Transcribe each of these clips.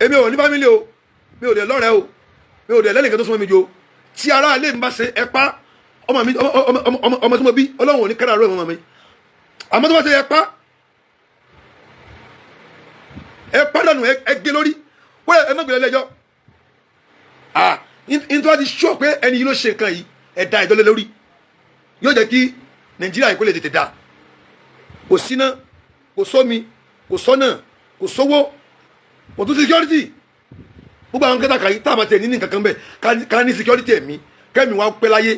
èmi ò ní fámílì o, mi ò dẹ̀ lọ́rẹ̀ẹ́ o, mi ò dẹ̀ lẹ́nìkan tó súnmọ́ mi jò. Tí ara ilé mi bá ṣe ẹ̀pá ọmọ mi ọmọ tí mo bí Ọlọ́run ò ní kẹ́rà rẹ̀ ọmọ mi. Àmọ́ tó bá ṣe ẹ̀pá lọ́nu ẹgbẹ́ lórí wọ́n ẹ mọ́gbẹ̀lẹ́ lẹ́jọ́. Nítorí wọ́n ti ṣọ́ pé ẹni yìí ló ṣe nǹkan yìí ẹ̀dá ìdọ́lẹ̀ lórí yóò jẹ́ kí Nàìjíríà yìí kó lè tètè dá. Kò síná, kò sómi, kò sọ́nà, kò sówó, kò tún security. Gbogbo àwọn kẹta kàyí táàmà tẹ̀ ní kankan bẹ́ẹ̀ ká ní security ẹ̀mí kẹ́mi wá pẹ́ láyé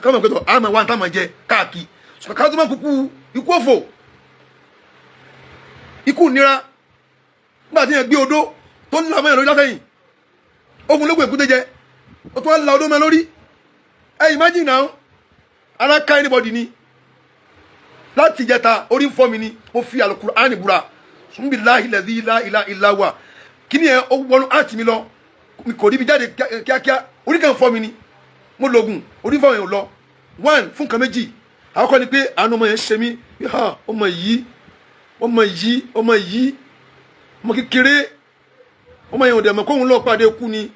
káwọn pẹ̀tọ̀ àmà wà táàmà jẹ káàkiri ṣùgbọ́n ká tó máa kúkú ikú òfò ikú nira nígbà tí yẹn gbé odó tó ń lamọ́ yẹn lórí látẹ̀yìn ogun lógun èkúté jẹ ó tó wá la odó mẹ́ lórí imagine now ara ká anybody ni láti ìjẹta orí ń fọ́ mi ni mo fi Al-Qur'ani búra sunbillahi ladhi la ilaha illa huwa kí ni ẹ ó wọnú àti mi lọ mi kò rí bi jáde kíákíá orí kan fọ́ mi ni mo lògùn orí fọ́ yẹn lọ one fún kan méjì àkọ́kọ́ ni pé àánú ọmọ yẹn ṣe mí ọmọ kékeré ọmọ yẹn ò dẹ̀ mọ̀ kóhun lọ pàdé kú ni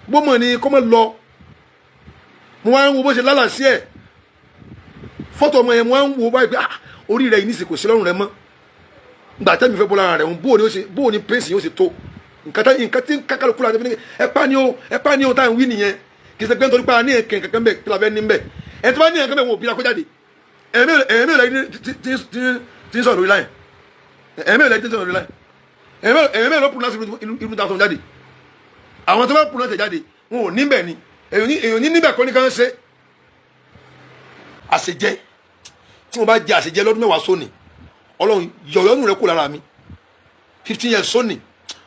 gbọ́mọ̀ ni kọ́ mọ̀ lọ mo wá ń wo bó ṣe lálà sí ẹ̀ fọ́tò ọmọ yẹn mo wá ń wo báyìí pé orí rẹ̀ yìí nísìkò sí lọ́rùn rẹ̀ mọ́ gbà tẹ́mi fẹ́ bọ́ lára rẹ̀ bóò ní pèsè yóò ṣe tó nǹkan tí kákàlùkù láti fi ní ẹ̀pá ni ó táwọn wí nìyẹn kì í ṣe pé nítorí pé a ní ẹ̀kẹ́ kankan bẹ́ẹ̀ kí la fẹ́ ní bẹ́ẹ̀ ẹ̀ tó bá ní ẹ̀kẹ́ bẹ́ẹ̀ wọn ò bí akó jáde ẹ̀mí ò lẹ́yìn tí ń sọ̀rọ̀ lórí láì ẹ̀mí ò lẹ́yìn tí ń sọ̀rọ̀ lórí láì ẹ̀mí ò lọ́ pùnà sí irú ta sọ jáde àwọn tó bá pùnà tẹ̀ jáde wọn ò níbẹ̀ ni èèyàn ní níbẹ̀ kọ́ ní kan ṣe àṣejẹ tí mo bá jẹ àṣejẹ lọ́dún mẹ́wàá sóni Ọlọ́run yọ̀yọ́nù rẹ kú lára mi 15 years sóni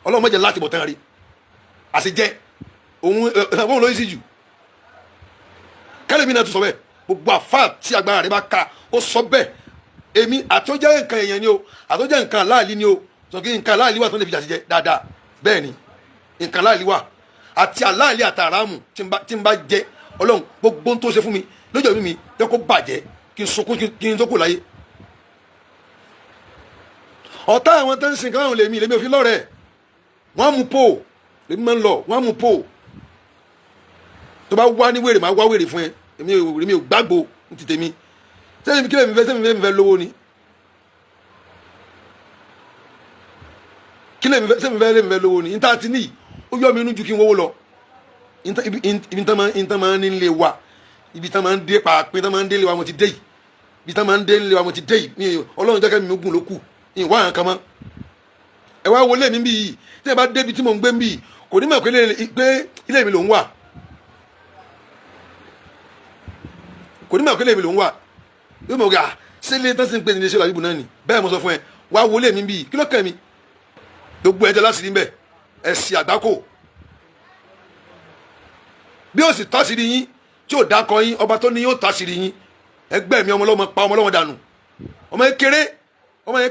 Ọlọ́run mọ̀jẹ̀ láti bọ̀ tán rí àṣejẹ òun lóyún sí jù kálẹ̀mí náà tún sọ bẹ́ẹ̀ gbogbo àfáà tí agbára rẹ bá ka ó sọ bẹ́ẹ̀ èmi àtọ́jẹ́ nǹkan èèyàn ni o àtọ́jẹ́ nǹkan láàlí ni o sọ kí nǹkan láàlí wà tó lè fi àṣejẹ dáadáa bẹ́ẹ̀ ni nǹkan láàlí wà àti àláàlí àtàràmù tí n bá jẹ Ọlọ́run gbogbo tó ṣe fún mi lójó mi jẹ́ kó bàjẹ́ kí n sunkún kí n tó kù láyé ọ̀tá àwọn tó ń sin káwọn lèmi òfin lọ́rẹ̀ wọ́n á mú pò lèmi máa ń lọ wọ́n á mú pò tó bá wá ní wèrè máa wá wèrè fún ẹ èmi ò gbàgbó ní ti tèmi sẹ́yìn kí lèmi fẹ́ lówó ni kí lèmi fẹ́ lówó ni níta ti ní ó yọ mi inú ju kí n wówó lọ ibi tán máa ń nílé wa ibi tán máa ń dé pàápín tán máa ń délé wa mo ti dé yìí ibi tán máa ń délé wa mo ti dé yìí Ọlọ́run jẹ́ kẹ́mi mi gùn ló kù ìwà àwọn kan mọ́ ẹ wá wọlé mi bí yìí tí ẹ bá débi tí mò ń gbé bí yìí kò ní mọ̀ pé ilé mi ló ń wà kò ní mọ̀ pé ilé mi ló ń wà yóò mọ̀ gà ṣé ilé tán sì ń pè ní iléeṣẹ́ làbíbù náà ni bẹ́ẹ̀ mo sọ fún ẹ wá wọlé mi bí yìí kí ló kẹ́ mi gbogbo ẹjẹ láti rí mbẹ ẹ sì àgbákò bí ó sì tásìrí yín tí ò dákọ yín ọba tó ní yóò tásìrí yín ẹgbẹ́ mi ọmọlọ́mọ pa ọmọlọ́mọ dànù ọmọ yẹn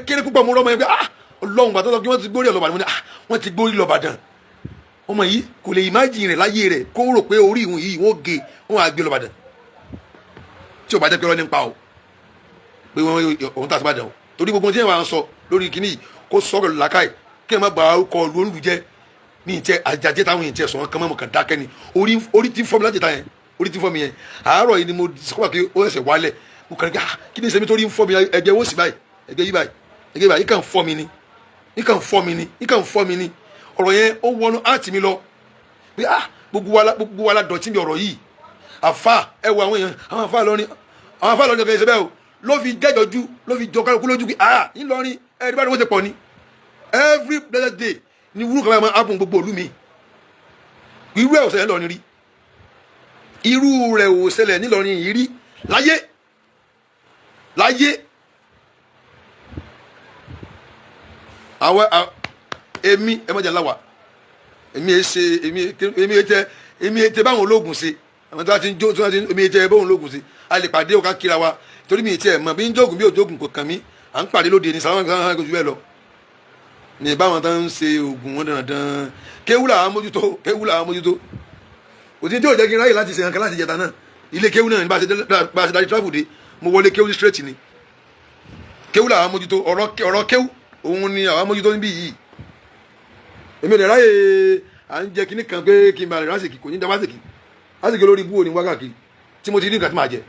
kéré púpọ̀ mú ọmọ yẹn pé Ọlọ́run gbàtọ́ lọ kí wọ́n ti gbórí ọlọ́bàdàn wọ́n ti gbórí lọ́bàdàn ọmọ yìí kò lè ìmájì rẹ̀ láyé rẹ̀ kó rò pé orí ìhun yìí wọ́n gé wọ́n á gbé lọ́bàdàn tí ò bá jẹ́ pé ọlọ́ni ń pa o pé òun tà sí Ìbàdàn o torí gbogbo tí yẹn wà ń sọ lórí kíní yìí kó sọ̀rọ̀ làákàyè kí ẹ má ba orúkọ olú jẹ́ ní ìtẹ́ àjàjẹ́ táwọn èèyàn tiẹ̀ sọ̀rọ̀ kan mọ̀ kàn dákẹ́ ni orí tí ń fọ́ mi láti ta yẹn orí tí ń fọ́ mi yẹn àárọ̀ yìí ni mo sọ́kọ́ pé ó ẹsẹ̀ wálẹ̀ mo kàn kí ni sẹ́mi tó rí ń fọ́ mi ẹ̀jẹ̀ wọ́n sì báyìí ẹ̀jẹ̀ yí báyìí ẹ̀jẹ̀ báyìí kàn fọ́ mi ni ọ̀rọ̀ yẹn ó wọnú áàtì mi lọ pé gbogbo wa la dọ̀tí mi ọ̀rọ̀ yìí àfa ẹ wo àwọn èèyàn àwọn àfa lọrin ọ̀gá ìṣẹ́ bẹ́ẹ̀ o ló fi jẹ́jọ́jú ló fi jọ kálukú lójú pé ńlọrin ẹ̀ẹ́dì bá ní wọ́n ti pọ̀ ni every blessed day ni wúrú kan máa happen gbogbo ìlú mi irú ẹ̀ ò ṣẹlẹ̀ ńlọrin rí irú rẹ̀ ò ṣẹlẹ̀ nílọrin yìí rí láyé àwọn èmi ẹ mọ̀jà láwà èmi ètè báwọn ológun ṣe àwọn tó bá ti ń jó tó bá ti ń èmi ètè báwọn ológun ṣe a lè pàdé òkà kíra wa torí mi ètè ẹ̀ mọ̀ bí ń jógun bí òjógun kò kàn mí à ń pàdé lóde ní sàlámà kan kò jù bẹ́ẹ̀ lọ ní báwọn tó ń ṣe oògùn wọn dandan kéwúlà àmójútó òtí tí ò jẹ́ kí n ráyè láti ṣe nǹkan láti jẹta náà ilé kéwú náà ní bá a ṣe darí travel dé mo wọlé kéwú straight ni kéwúlà àmójútó ọ̀rọ̀ kéwú òun ni àwọn àmójútó níbí yìí èmi ò lè ráyè à ń jẹ kíní kan pé kí n bá rẹ̀ lásìkò kò ní dá lásìkò lásìkò lórí ibú òní wákàkiri tí mo ti rí nǹkan tí màá jẹ.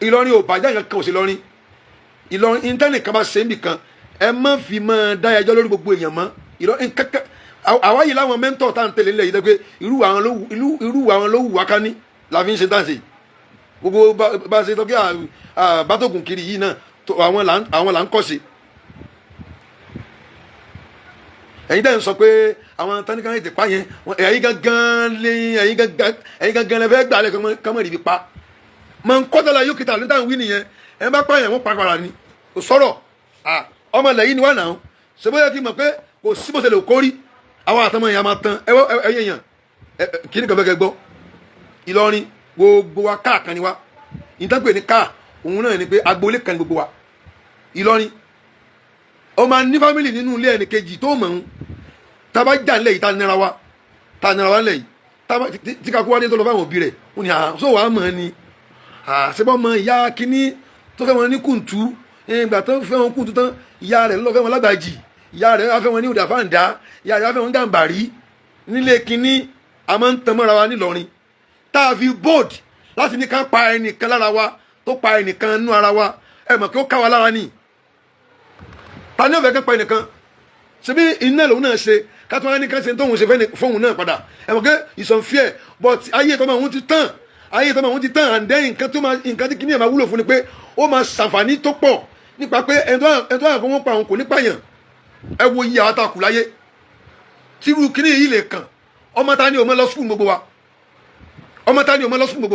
Ìlọrin ò bàjẹ́ nǹkan kan ò sí lọ́rin Ìlọrin intanet kan bá ṣe é nìkan ẹ má fi máa dá ẹjọ́ lórí gbogbo èèyàn mọ́ Ìlọrin kankan àwa yìí láwọn mẹ́ńtọ̀ tá à ń tẹ̀lé nílẹ̀ yìí dẹ́ pé irú àwọn ló wù wá ká ní la fi ń ṣe dáǹsì gbogbo bá a ṣe tọ́kí àbátògùn kiri yìí náà àwọn là ń kọ́ sí. ẹ̀yin dẹ́n sọ pé àwọn tánikàn ètè pa yẹn ẹ̀yin gangan lẹ fẹ́ gbà lẹ kọ́mọ̀ rí pa mọ̀ ń kọ́tàlá yóò kìtà níta wí nìyẹn ẹ̀ bá pa yẹn wọ́n pa padà ni kò sọ̀rọ̀ ọmọ ilẹ̀ yìí ni wà náà ṣe bóyá ti mọ̀ pé kò sí bó ṣe lè kórí àwọn àtọmọ yẹn a máa tán ẹyẹ yẹn kí ni kàfẹ́ kẹ gbọ́ Ìlọrin gbogbo wa káà kan ni wa ìtàgbé ni káà òun náà ni pé agboolé kan ni gbogbo wa Ìlọrin ó máa ní fámìlì nínú ilé ẹnì kejì tó mọ̀ ń tábà jà nílẹ̀ yìí tá nira wa nílẹ̀ yìí tí kakú wá dé tó lọ fáwọn òbí rẹ̀ ó ní àṣọ wàá mọ̀ ni àṣebọ́ mọ ìyá kínní tó fẹ́ wọn ní kùntù ìgbà tó fẹ́ wọn kùntù tán ìyá rẹ̀ ló fẹ́ wọn lágbàjì ìyá rẹ̀ wá fẹ́ wọn ní òdà fáǹdà ìyá rẹ̀ wá fẹ́ wọn gàǹbàrí nílé kínní a máa ń tan mọ́ra wa nílọrin tá a fi bold láti ní ká pa ẹnìkan lára wa tó pa ẹnìkan nínú ara wa ẹ mọ̀ kí ó ká wa lára ni ta ní ọ̀fẹ́ kẹ́ pa ẹnìkan ṣebí iná lòun náà ṣe ká tó wá ní ká ṣe tóun ṣe fóun náà padà ẹ mọ̀ kí ìsọ̀nfíẹ̀ but ayé tọ́mọ òun ti tán and then nǹkan tí kìnìyàn máa wúlò fún ni pé ó máa ṣàǹfààní tó pọ̀ nípa pé ẹ̀dọ́ àgbọn wọn pa òun kò ní pààyàn ẹ wo iye àwọn àtàkù láyé tírú kìnìyàn yìí lè kàn ọmọ ta ni ọmọ lọ sùkúl gbogbo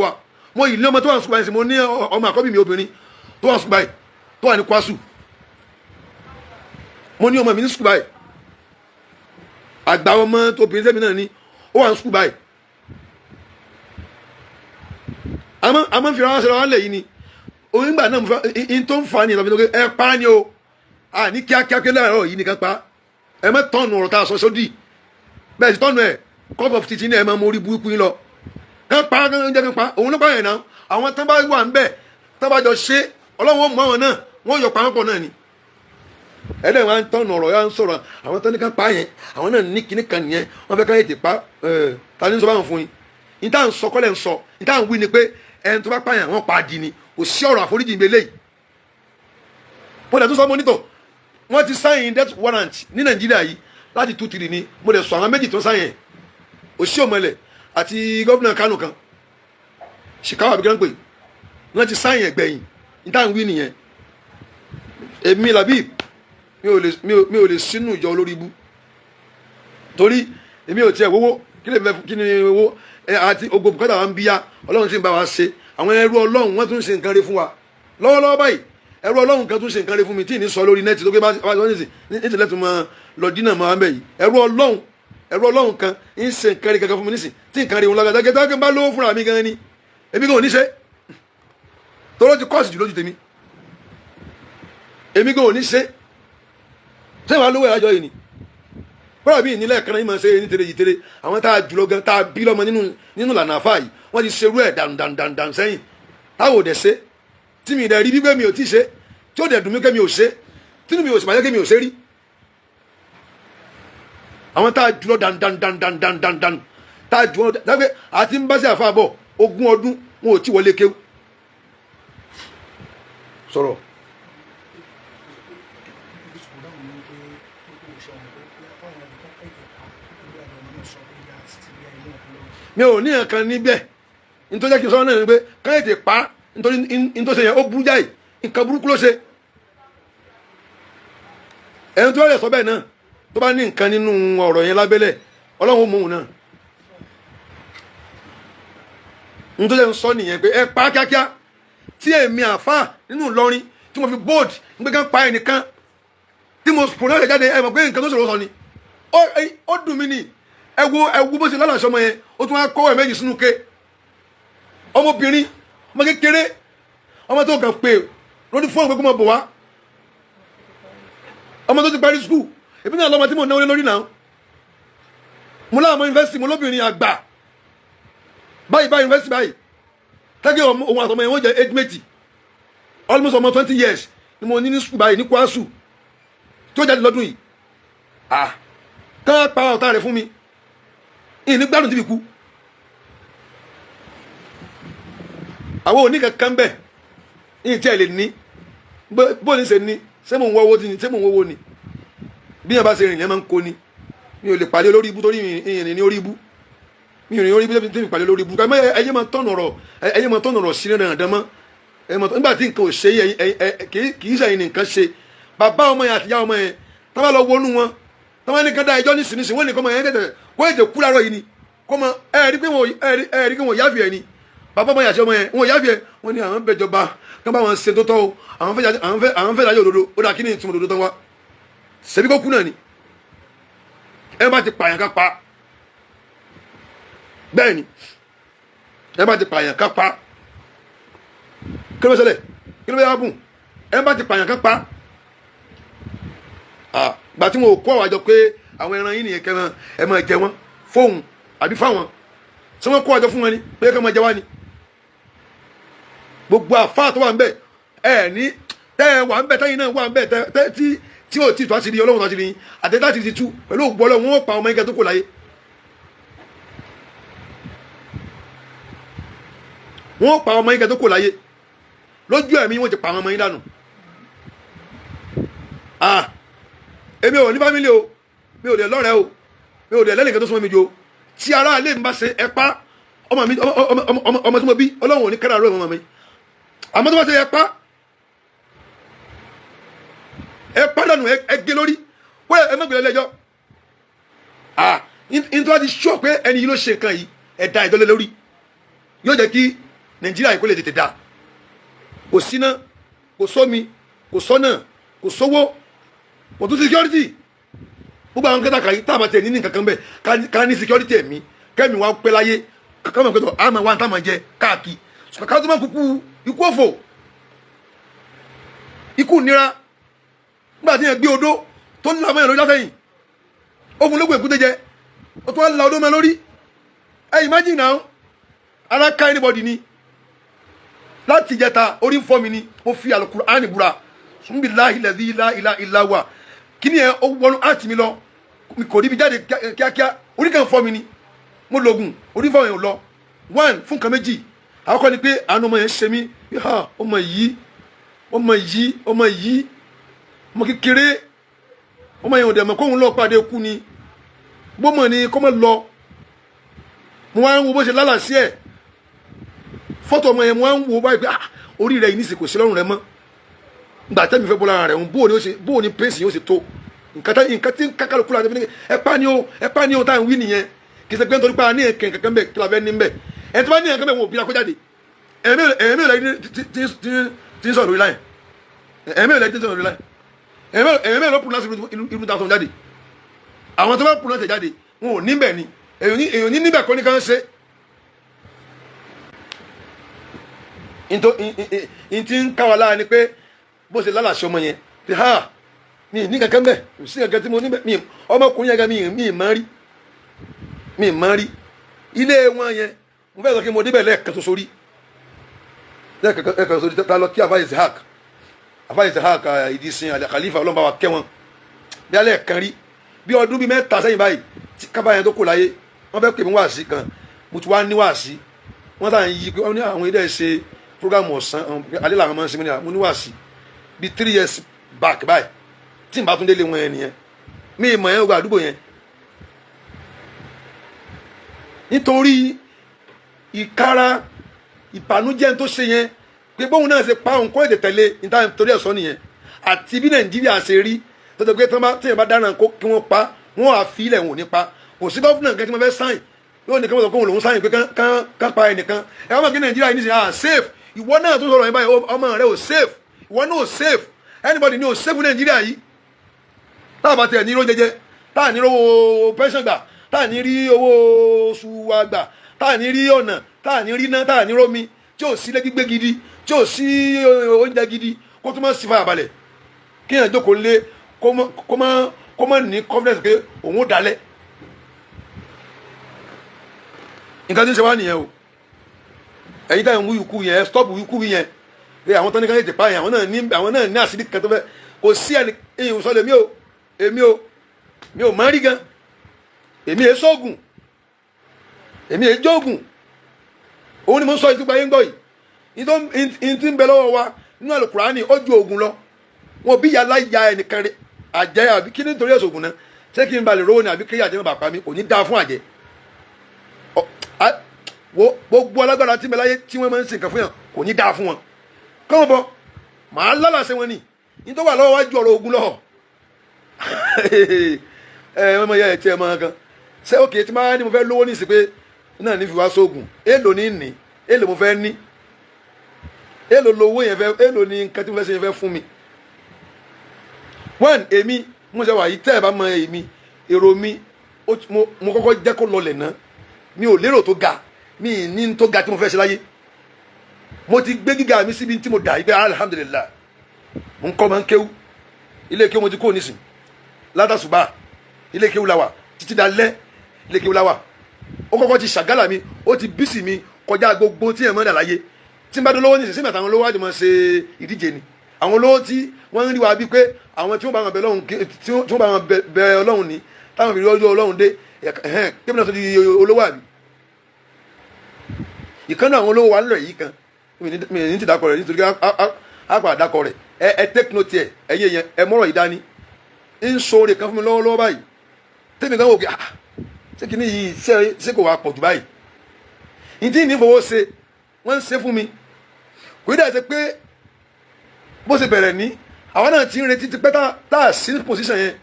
wa mo yìí ní ọmọ tó wà ní sùkúl báyìí mo ní ọmọ àkọ́bí mi obìnrin tó wà ní sùkúl báyìí tó wà ní Kwasu mo ní ọmọ mi ní sùkúl báyìí àgbà ọmọ tó obìnrin sẹ́mi náà ní ó wà ní sùkúl báyìí a máa ń fi ara ṣe ra wọn lẹ̀ yìí ni oyin gbà náà mo fẹ́ in tó ń fa ni ìlànà ìlú ẹ pa ni o ní kíákíá pé láàárọ̀ yìí nìkan pa ẹ má tọ́nu ọ̀rọ̀ tá a sọ sódì bẹ́ẹ̀ sì tọ́nu ẹ̀ cup of tea ní ẹ máa mọ orí burúkú yín lọ kán pa kán jẹ́ kán pa òun ló pa yẹn náà àwọn tán bá wà ń bẹ̀ tán bá jọ ṣe ọlọ́run mọ àwọn náà wọ́n yọ pàápọ̀ náà ni ẹlẹ́yìn wọn tọ́nu ọ̀rọ̀ yà ń sọ̀rọ̀ àwọn tán ní kán pa yẹn àwọn náà ní kíní kan nìyẹn wọ́n fẹ́ ká yẹ ti pa ta ní sọ báwọn fún yín ní táwọn sọ kọ́lẹ̀ ń sọ ní táwọn wí ni pé ẹni tó bá pààyàn wọ́n pa á di ni kò sí ọ̀rọ̀ àforíjì ìgbélé yìí mo dẹ̀ tún sọ mọ́nítọ̀ wọ́n ti sign death warrant ní Nàìjíríà yìí láti 2-3 ni mo dẹ̀ sọ àwọn méjì tó sign yẹn Oshiomhole àti gómìnà Kánò kan Shikawa abigan pé wọ́n ti sign yẹn gbẹ̀yìn ní táwọn wí nìyẹn èmi Labib mi ò lè sínú ìjọ olórí ibú torí èmi ò tiẹ̀ wówó kí ni owó àti ogbò bùkátà wa ń bíyá Ọlọ́run sì ń bá wa ṣe àwọn ẹrú Ọlọ́run wọ́n tún ṣe nǹkan rẹ̀ fún wa lọ́wọ́lọ́wọ́ báyìí ẹrú Ọlọ́run kan tún ṣe nǹkan rẹ̀ fún mi tí ì ní sọ lórí nẹ́ẹ̀tì tó gbé bá wọ́n ní ìtìlẹ̀ tó máa lọ dínà máa ń bẹ̀ yìí ẹrú Ọlọ́run kan ń ṣe nǹkan rẹ̀ kankan fún mi nísìn tí nǹkan rẹ̀ wọn lọ́gàdá gẹ́gẹ́ tó bá lówó fúnra mi gan ni èmi kò ní ṣe tọ́lọ́ ti kọ́ọ̀sì jù lójú tèmi èmi kò ní ṣe sẹ́yìn wá lówó ìrájọ yìí ni bọ́lá bí ìnílẹ̀ kan náà yìí máa ṣe ní tèrè yìí tèrè àwọn tá a jùlọ gan tá a bí lọ́mọ nínú lànà àfáà yìí wọ́n ti ṣerú ẹ̀ dàn sẹ́yìn táwọn ò dẹ̀ ṣe tí mi dẹ̀ rí bí pé mi ò tí ṣe tí ó dẹ̀ dùn mí pé mi ò ṣe tínú mi ò sì máa yẹ kí mi ò ṣe rí àwọn tá a jùlọ dàn tá a jùlọ dágbé àti ń bá sí àfáà bọ̀ 20 ọdún wọn ò tí wọlé kéwú sọ̀rọ̀. mi ò ní nǹkan níbẹ̀ nítorí jẹ́ kí n sọ náà ni pé káyọ̀ tè pa nítorí nítorí yẹn ó burú jáì nǹkan burúkú ló ṣe ẹni tó yẹ sọ bẹ́ẹ̀ náà tó bá ní nǹkan nínú ọ̀rọ̀ yẹn lábẹ́lẹ̀ Ọlọ́run ó mú òun náà nítorí yẹn sọ nìyẹn pé ẹ pa kíákíá tí èmi àfáà nínú Ìlọrin tí mo fi bold nígbà kan pa ẹnìkan tí mo pronounce jáde ẹ mọ̀ pé nǹkan tó ṣòro sọ ni ó dùn mí ni ẹ wo bó ṣe lálàṣọ ọmọ yẹn ó tún wá kọ́wọ́ ẹ̀ méjì sínú ké ọmọbìnrin ọmọ kékeré ọmọ tó kàn pé lórí fóònù pé kó mọ̀ bọ̀ wá ọmọ tó ti parí skul èmi náà lọ́mọ tí mo náwó lórí náà mo láwọn ọmọ yunifásitì mo lóbìnrin àgbà báyìí yunifásitì báyìí tẹ́gẹ́ ohun àtọmọ yẹn wọ́n jẹ́ age mate almost ọmọ 20 years ni mo ní ní sùkúl báyìí ní Kwasu tó jáde lọ́dún yìí kán pa ọ̀tá rẹ̀ fún mi ìní gbádùn tí fi kú àwọn òní kankan bẹ́ẹ̀ ìyìn tí ẹ lè ní bó ní ṣe ní ṣé mò ń wọ́wọ́ tí ni ṣé mò ń wọ́wọ́ ni bí yẹn bá ṣe rìn yẹn máa ń kó ni mi ò lè pàdé lórí ibú torí ìrìn ní orí ibú mi ò rìn orí ibú tí mi pàdé lórí ibú ẹyẹ máa tọ̀nà ọ̀rọ̀ sí náà dán mọ́ nígbà tí nǹkan ò ṣe kì í ṣàyìn nǹkan ṣe bàbá ọmọ yẹn àtìyá ọmọ yẹn tá bá lọ wọnú wọn tá bá ní ká dá ẹjọ́ nísìnyí wọ́n ní kọ́ ọmọ yẹn tẹ̀tẹ̀ kó ètè kú láàárọ̀ yìí ni kọ́ ọmọ ẹ̀ẹ́dí pé wọ́n yáfì ẹ̀ ni bàbá ọmọ yẹn àti ọmọ yẹn wọ́n yáfì ẹ̀ wọ́n ní àwọn bẹ̀jọba kí wọ́n bá wọn ṣe tó tọ́ o àwọn fẹ́ dájọ́ òdodo ó dà kí ni ìtumọ̀ òdodo tán wá ṣebí kó kú náà ni ẹ bá ti pààyàn ká pa bẹ́ẹ̀ ni ẹ bá ti pààyàn ká pa kí ló bá ṣẹlẹ̀ kí ló bá yà bùn ẹ bá ti pààyàn ká pa gbà tí wọn ò kó àwọn àjọ pé àwọn ẹran yìí nìyẹn kẹran ẹ máa jẹ wọn fóun àbí fáwọn tí wọn kó àjọ fún wọn ni pé kí wọn máa jẹ wá ni gbogbo àfáà tó wà ń bẹ ẹ ní tẹ ẹ wà ń bẹ tẹ̀yin náà wà ń bẹ tẹ tí ò tí tó àṣírí ọlọ́run tó àṣírí yín àtẹ́tà ti tú pẹ̀lú ògbọ́ ọlọ́run wọn pa ọmọ ike tó kò láyé wọn pa ọmọ ike tó kò láyé lójú ẹ̀mí wọn ti pa àwọn ọmọ yín dànù èmi ò ní fámílì o mi ò lè lọ́rẹ̀ẹ́ o mi ò lè lẹ́nìkan tó súnmọ́ mi jù o tí ara ilé mi bá ṣe ẹ̀pá ọmọ tí mo bí ọlọ́run ò ní kẹ́rà rẹ̀ ọmọ mi àmọ́ tó bá ṣe ẹ̀pá ẹ pàdánù ẹ gé lórí wọ́n ẹ mọ̀gbẹ̀lẹ̀ lẹ́jọ́ nítorí wọ́n ti sọ pé ẹni yìí ló ṣe nǹkan yìí ẹ da ìdọ́lẹ̀ lórí yóò jẹ́ kí Nàìjíríà yìí kó lè tètè da kò síná kò sómi kò sọ́nà kò sówó kò tún security gbogbo àwọn kẹta kàyí táàbà tẹ̀ ní nǹkan kan bẹ́ẹ̀ ká ní security ẹ̀mí kẹ́mi wá pẹ́ láyé káwọn kẹtọ̀ àmà wà táwọn jẹ káàkiri ṣùgbọ́n ká tó máa kúkú ikú òfò ikú nira nígbà tí yẹn gbé odó tó ń la ọmọ yẹn lójú látẹ̀yìn ó fún lóògùn èkúté jẹ ó tún wá la odó mọ́ lórí ẹ imagine now ara ká anybody ni láti ìjẹta orí ń fọ́ mi ni mo fi Al-Qur'ani búra sunbi láhìlẹ̀ ilá wà kí ni ẹ ó wọnú àti mi lọ kò rí bi jáde kíákíá orí kan fọ́ mi ni mo lògùn orí fọ́ mi ò lọ one fún nǹkan méjì àkọ́kọ́ ni pé àánú ọmọ yẹn ṣe mí ọmọ yìí ọmọ kékeré ọmọ yẹn ò dẹ̀ mọ̀ kóhun lọ pàdé kú ni gbọ́mọ̀ ni kọ́ mọ̀ lọ mo wá ń wo bó ṣe lálà sí ẹ̀ fọ́tò ọmọ yẹn mo wá ń wo báyìí pé orí rẹ̀ yìí nísìkò sí lọ́rùn rẹ̀ mọ́ gbà tẹ́mi fẹ́ bọ́ lára rẹ̀ bóò ní pèsè yóò ṣe tó nǹkan tí kákàlù kúrò àti ẹ̀pá ni ó táwọn wí nìyẹn kì í ṣe pé nítorí pé a ní ẹ̀kẹ́ kankan bẹ́ẹ̀ kí la fẹ́ ní bẹ́ẹ̀ ẹ̀ tí wọ́n ní ẹ̀kẹ́ bẹ́ẹ̀ wọn ò bí akójáde ẹ̀mí ò lẹ́yìn tí ń sọ̀rọ̀ lórí láì ẹ̀mí ò lẹ́yìn tí ń sọ̀rọ̀ lórí láì ẹ̀mí ló pronounce irú ta sọ jáde àwọn tó bá pronounce jáde wọn ò níbẹ̀ ni èèyàn ní níbẹ̀ kọ́ ní kan ṣe in ti ń káwa lára ni pé bó ṣe lálàṣẹ ọmọ yẹn pé mi ní kankan bẹ́ẹ̀ kò sí kankan tí mo níbẹ̀ ọmọkùnrin yẹn gan mi mọ́ rí ilé wọn yẹn mo fẹ́ sọ kí mo débẹ̀ lẹ́ẹ̀kan tó sórí ta lọ kí àbá Isahak ìdísìn àlẹ Khalifa ọlọ́mọba wa kẹ́ wọn bí alẹ́ kan rí bí ọdún bíi mẹ́ta sẹ́yìn báyìí tí kábà yẹn tó kò láyé wọ́n fẹ́ pè mí wáàsí kan mo ti wá ní wáàsí wọ́n tà ń yí pé wọ́n ní àwọn ilé ṣe programu ọ̀sán alẹ́ làwọn máa ń ṣe mo ní wáàsí bíi 3 years back báyìí tí n bá tún délé wọn yẹn nìyẹn mi ì mọ̀ yẹn gba àdúgbò yẹn nítorí ìkara ìbànújẹ́ tó ṣe yẹn pé bóun náà ṣe pa òun kó èdè tẹ̀lé nítorí ẹ̀sọ́ nìyẹn àti bí Nàìjíríà ṣe rí tó tẹ̀ pé tí èèyàn bá dáná kí wọ́n pa wọ́n á fi ilẹ̀ wọn nípa kò sí gọ́fúnà nǹkan tí wọ́n fẹ́ sáyìn yóò nìkan wọ́n sọ pé òun lòún sáyìn pé kán pa ẹnìkan ẹ̀ wọ́n mọ̀ kí Nàìjíríà yìí ní sẹ́ safe ìwọ náà tó sọ̀rọ̀ yẹn báyìí ọmọ rẹ ò safe ìwọ náà ò safe anybody ní ò safe Nàìjíríà yìí táà bá tẹ̀ ní irú jẹjẹ táà ní owó pension gbà táà ní rí owó oṣù wa gbà táà ní rí ọ̀nà táà ní rí iná táà ní rómi tí ò sí lẹ́gbígbé gidi tí ò sí oúnjẹ gidi kó tó má sí fàyà balẹ̀ kí èèyàn jókòó lé kó má ní confidence pé òun ó dalẹ̀ nǹkan tí ń ṣe wá nìyẹn o ẹ̀yin táyà ń wú ikú yẹn stop ikú yẹn pé àwọn tó ní ká lè tẹ̀pá yẹn àwọn náà ní àṣírí kan tó fẹ́ kò sí ẹni ìyìn sọ lè èmi ò máa rí gan èmi è sóògùn èmi è jóògùn òun ni mo ń sọ ìtúgba yín gbọ́ yìí ní tí ń bẹ lọ́wọ́ wa nínú àlùkùránì ó ju ògùn lọ wọn bí yàrá ya ẹnìkan rẹ àjẹ́ àbí kí nítorí ẹ̀sùn ògùn náà ṣé kí n balẹ̀ rówó ni àbí kí àjẹ́ bàbá pa mi kò ní dáa fún àjẹ́ gbogbo alágbára tí mẹláyé tí wọ́n máa ń sìn kan fún yàn kò ní dáa fún wọn kọ́mọ bọ màá lálàsẹ wọn ni ní tó wà lọ́wọ́ wájú ọ̀rọ̀ ogun lọ́họ̀ wọ́n máa yẹ ẹ̀ tí ẹ máa kan ṣé òkè tí máa ní mo fẹ́ lówó ní ìsìn pé náà ní fi wá sóògùn èèlò ní èèlò mo fẹ́ ní èèlò lówó yẹn fẹ́ èèlò ní nǹkan tí mo fẹ́ ṣe yẹn fẹ́ fún mi. one èmi mo ṣe wà yìí tẹ́ ẹ bá mọ èmi èrò mi mo kọ́kọ́ jẹ́ kó lọlẹ̀ ná mi ò lérò tó ga mi ní tó ga tí mo fẹ́ ṣe láyé mo ti gbé gíga mi síbi tí mo dà yìí pé alhamdulilayi mo ń kọ́ máa ń kéwú ilé kéwú mo ti kó nísìn látàṣùbà ilé kéwú la wà títí dalẹ́ ilé kéwú la wà ó kọ́kọ́ ti ṣàgálà mi ó ti bísí mi kọjá gbogbo tí ẹ̀ mọ́ dà láyé tí n bá dún lówó nísìn síbi àtàwọn olówó àjùmọ̀ máa ṣe ìdíje ni àwọn olówó tí wọ́n ń rí wa bíi pé àwọn tí wọ́n bá wọn bẹ Ọlọ́run tí wọ́n bá wọn bẹ Ọlọ́run ní táwọn fi rí ọjọ́ Ọlọ́run dé kébìnrin náà tó di olówó àbí ìkànnì àwọn olówó wa nílò yìí kan mi ní ti dakọ rẹ nítorí àpà dakọ rẹ ẹ take note ẹ ẹyẹ yẹn ẹ mọ̀rọ̀ yìí dání ń sọ̀rọ̀ kan fún mi lọ́wọ́lọ́wọ́ báyìí tẹ́mi kan wò pé ṣé kìíní yìí ṣé kò wá pọ̀ jù báyìí ìdí ní fowó ṣe wọ́n ń ṣe fún mi kò ní dàgbé pé bó ṣe bẹ̀rẹ̀ ní àwọn náà ti ń retí ti pẹ́ tá a sí position yẹn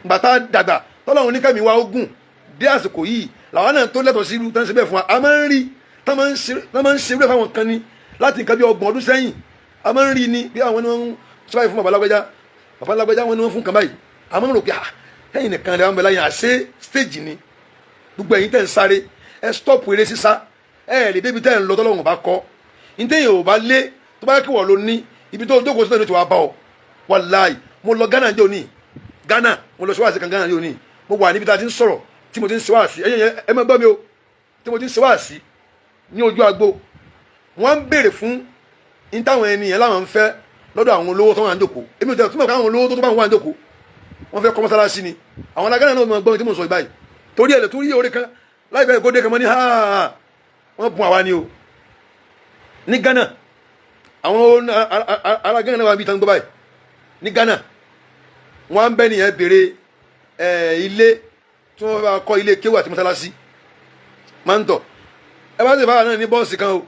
gbà tá a dàgbà tọ́lọ́run ní kẹ́mi wá ogun dé àsìkò yìí làwọn náà tó lẹ́tọ̀ọ́ sí irú tán ṣe bẹ́ẹ̀ fún wa a máa ń rí tán máa ń ṣe irú ẹ̀ fáwọn kan ní láti nǹkan bí 30 ọdún sẹ́yìn a máa ń rí ni bí àwọn ni wọ́n ń sọ́bàá fún bàbá lágbájá wọn ni wọ́n fún kan báyìí a máa ń rò pé ẹ̀yìn nìkan rẹ̀ wọ́n bẹ láyìn àṣẹ stage ni gbogbo ẹ̀yin tẹ̀ ń sáré ẹ stop eré sísá ẹ lè débi tẹ́ ń lọ tọ́lọ́wọ̀n bá kọ́ ntẹ́yìn ò bá lé tó bá kí wọ́n ló ní ibi tó jókòó sí náà ní ti wá bá ọ wàláì mo lọ Ghana jẹ́ òní Ghana mo lọ ṣọwọ́sì kan Ghana jẹ́ òní mo wà níbi tá a ti ń sọ̀rọ̀ tí mo ti ń ṣọwọ́sì ẹ má gbọ́ mi o tí mo ti ń ṣọwọ́sì ní ojú agbo wọ́n ń béèrè fún ní táwọn ẹni yẹn láwọn ń fẹ́ lọ́dọ̀ àwọn olówó tó wà ń jókòó èmi ò tẹ̀ túmọ̀ káwọn olówó tó bá wà ń jókòó wọ́n fẹ́ kọ́ mọ́sálásí ni àwọn alágánà náà mọ̀ gbọ́n tí mo sọ ìbáyìí torí ẹ̀ lè tún rí orí kan láìpẹ́ ìkóde kan mọ́ ní wọ́n bùn àwa ni o ní Ghana àwọn ará Ghana wà bí tán gbọ́ báyìí ní Ghana wọ́n á ń bẹ́ nìyẹn béèrè ilé tí wọ́n bá kọ́ ilé kéwù àti mọ́sálásí máa ń tọ̀ ẹ bá sì bá náà ní bọ́ọ̀sì kan o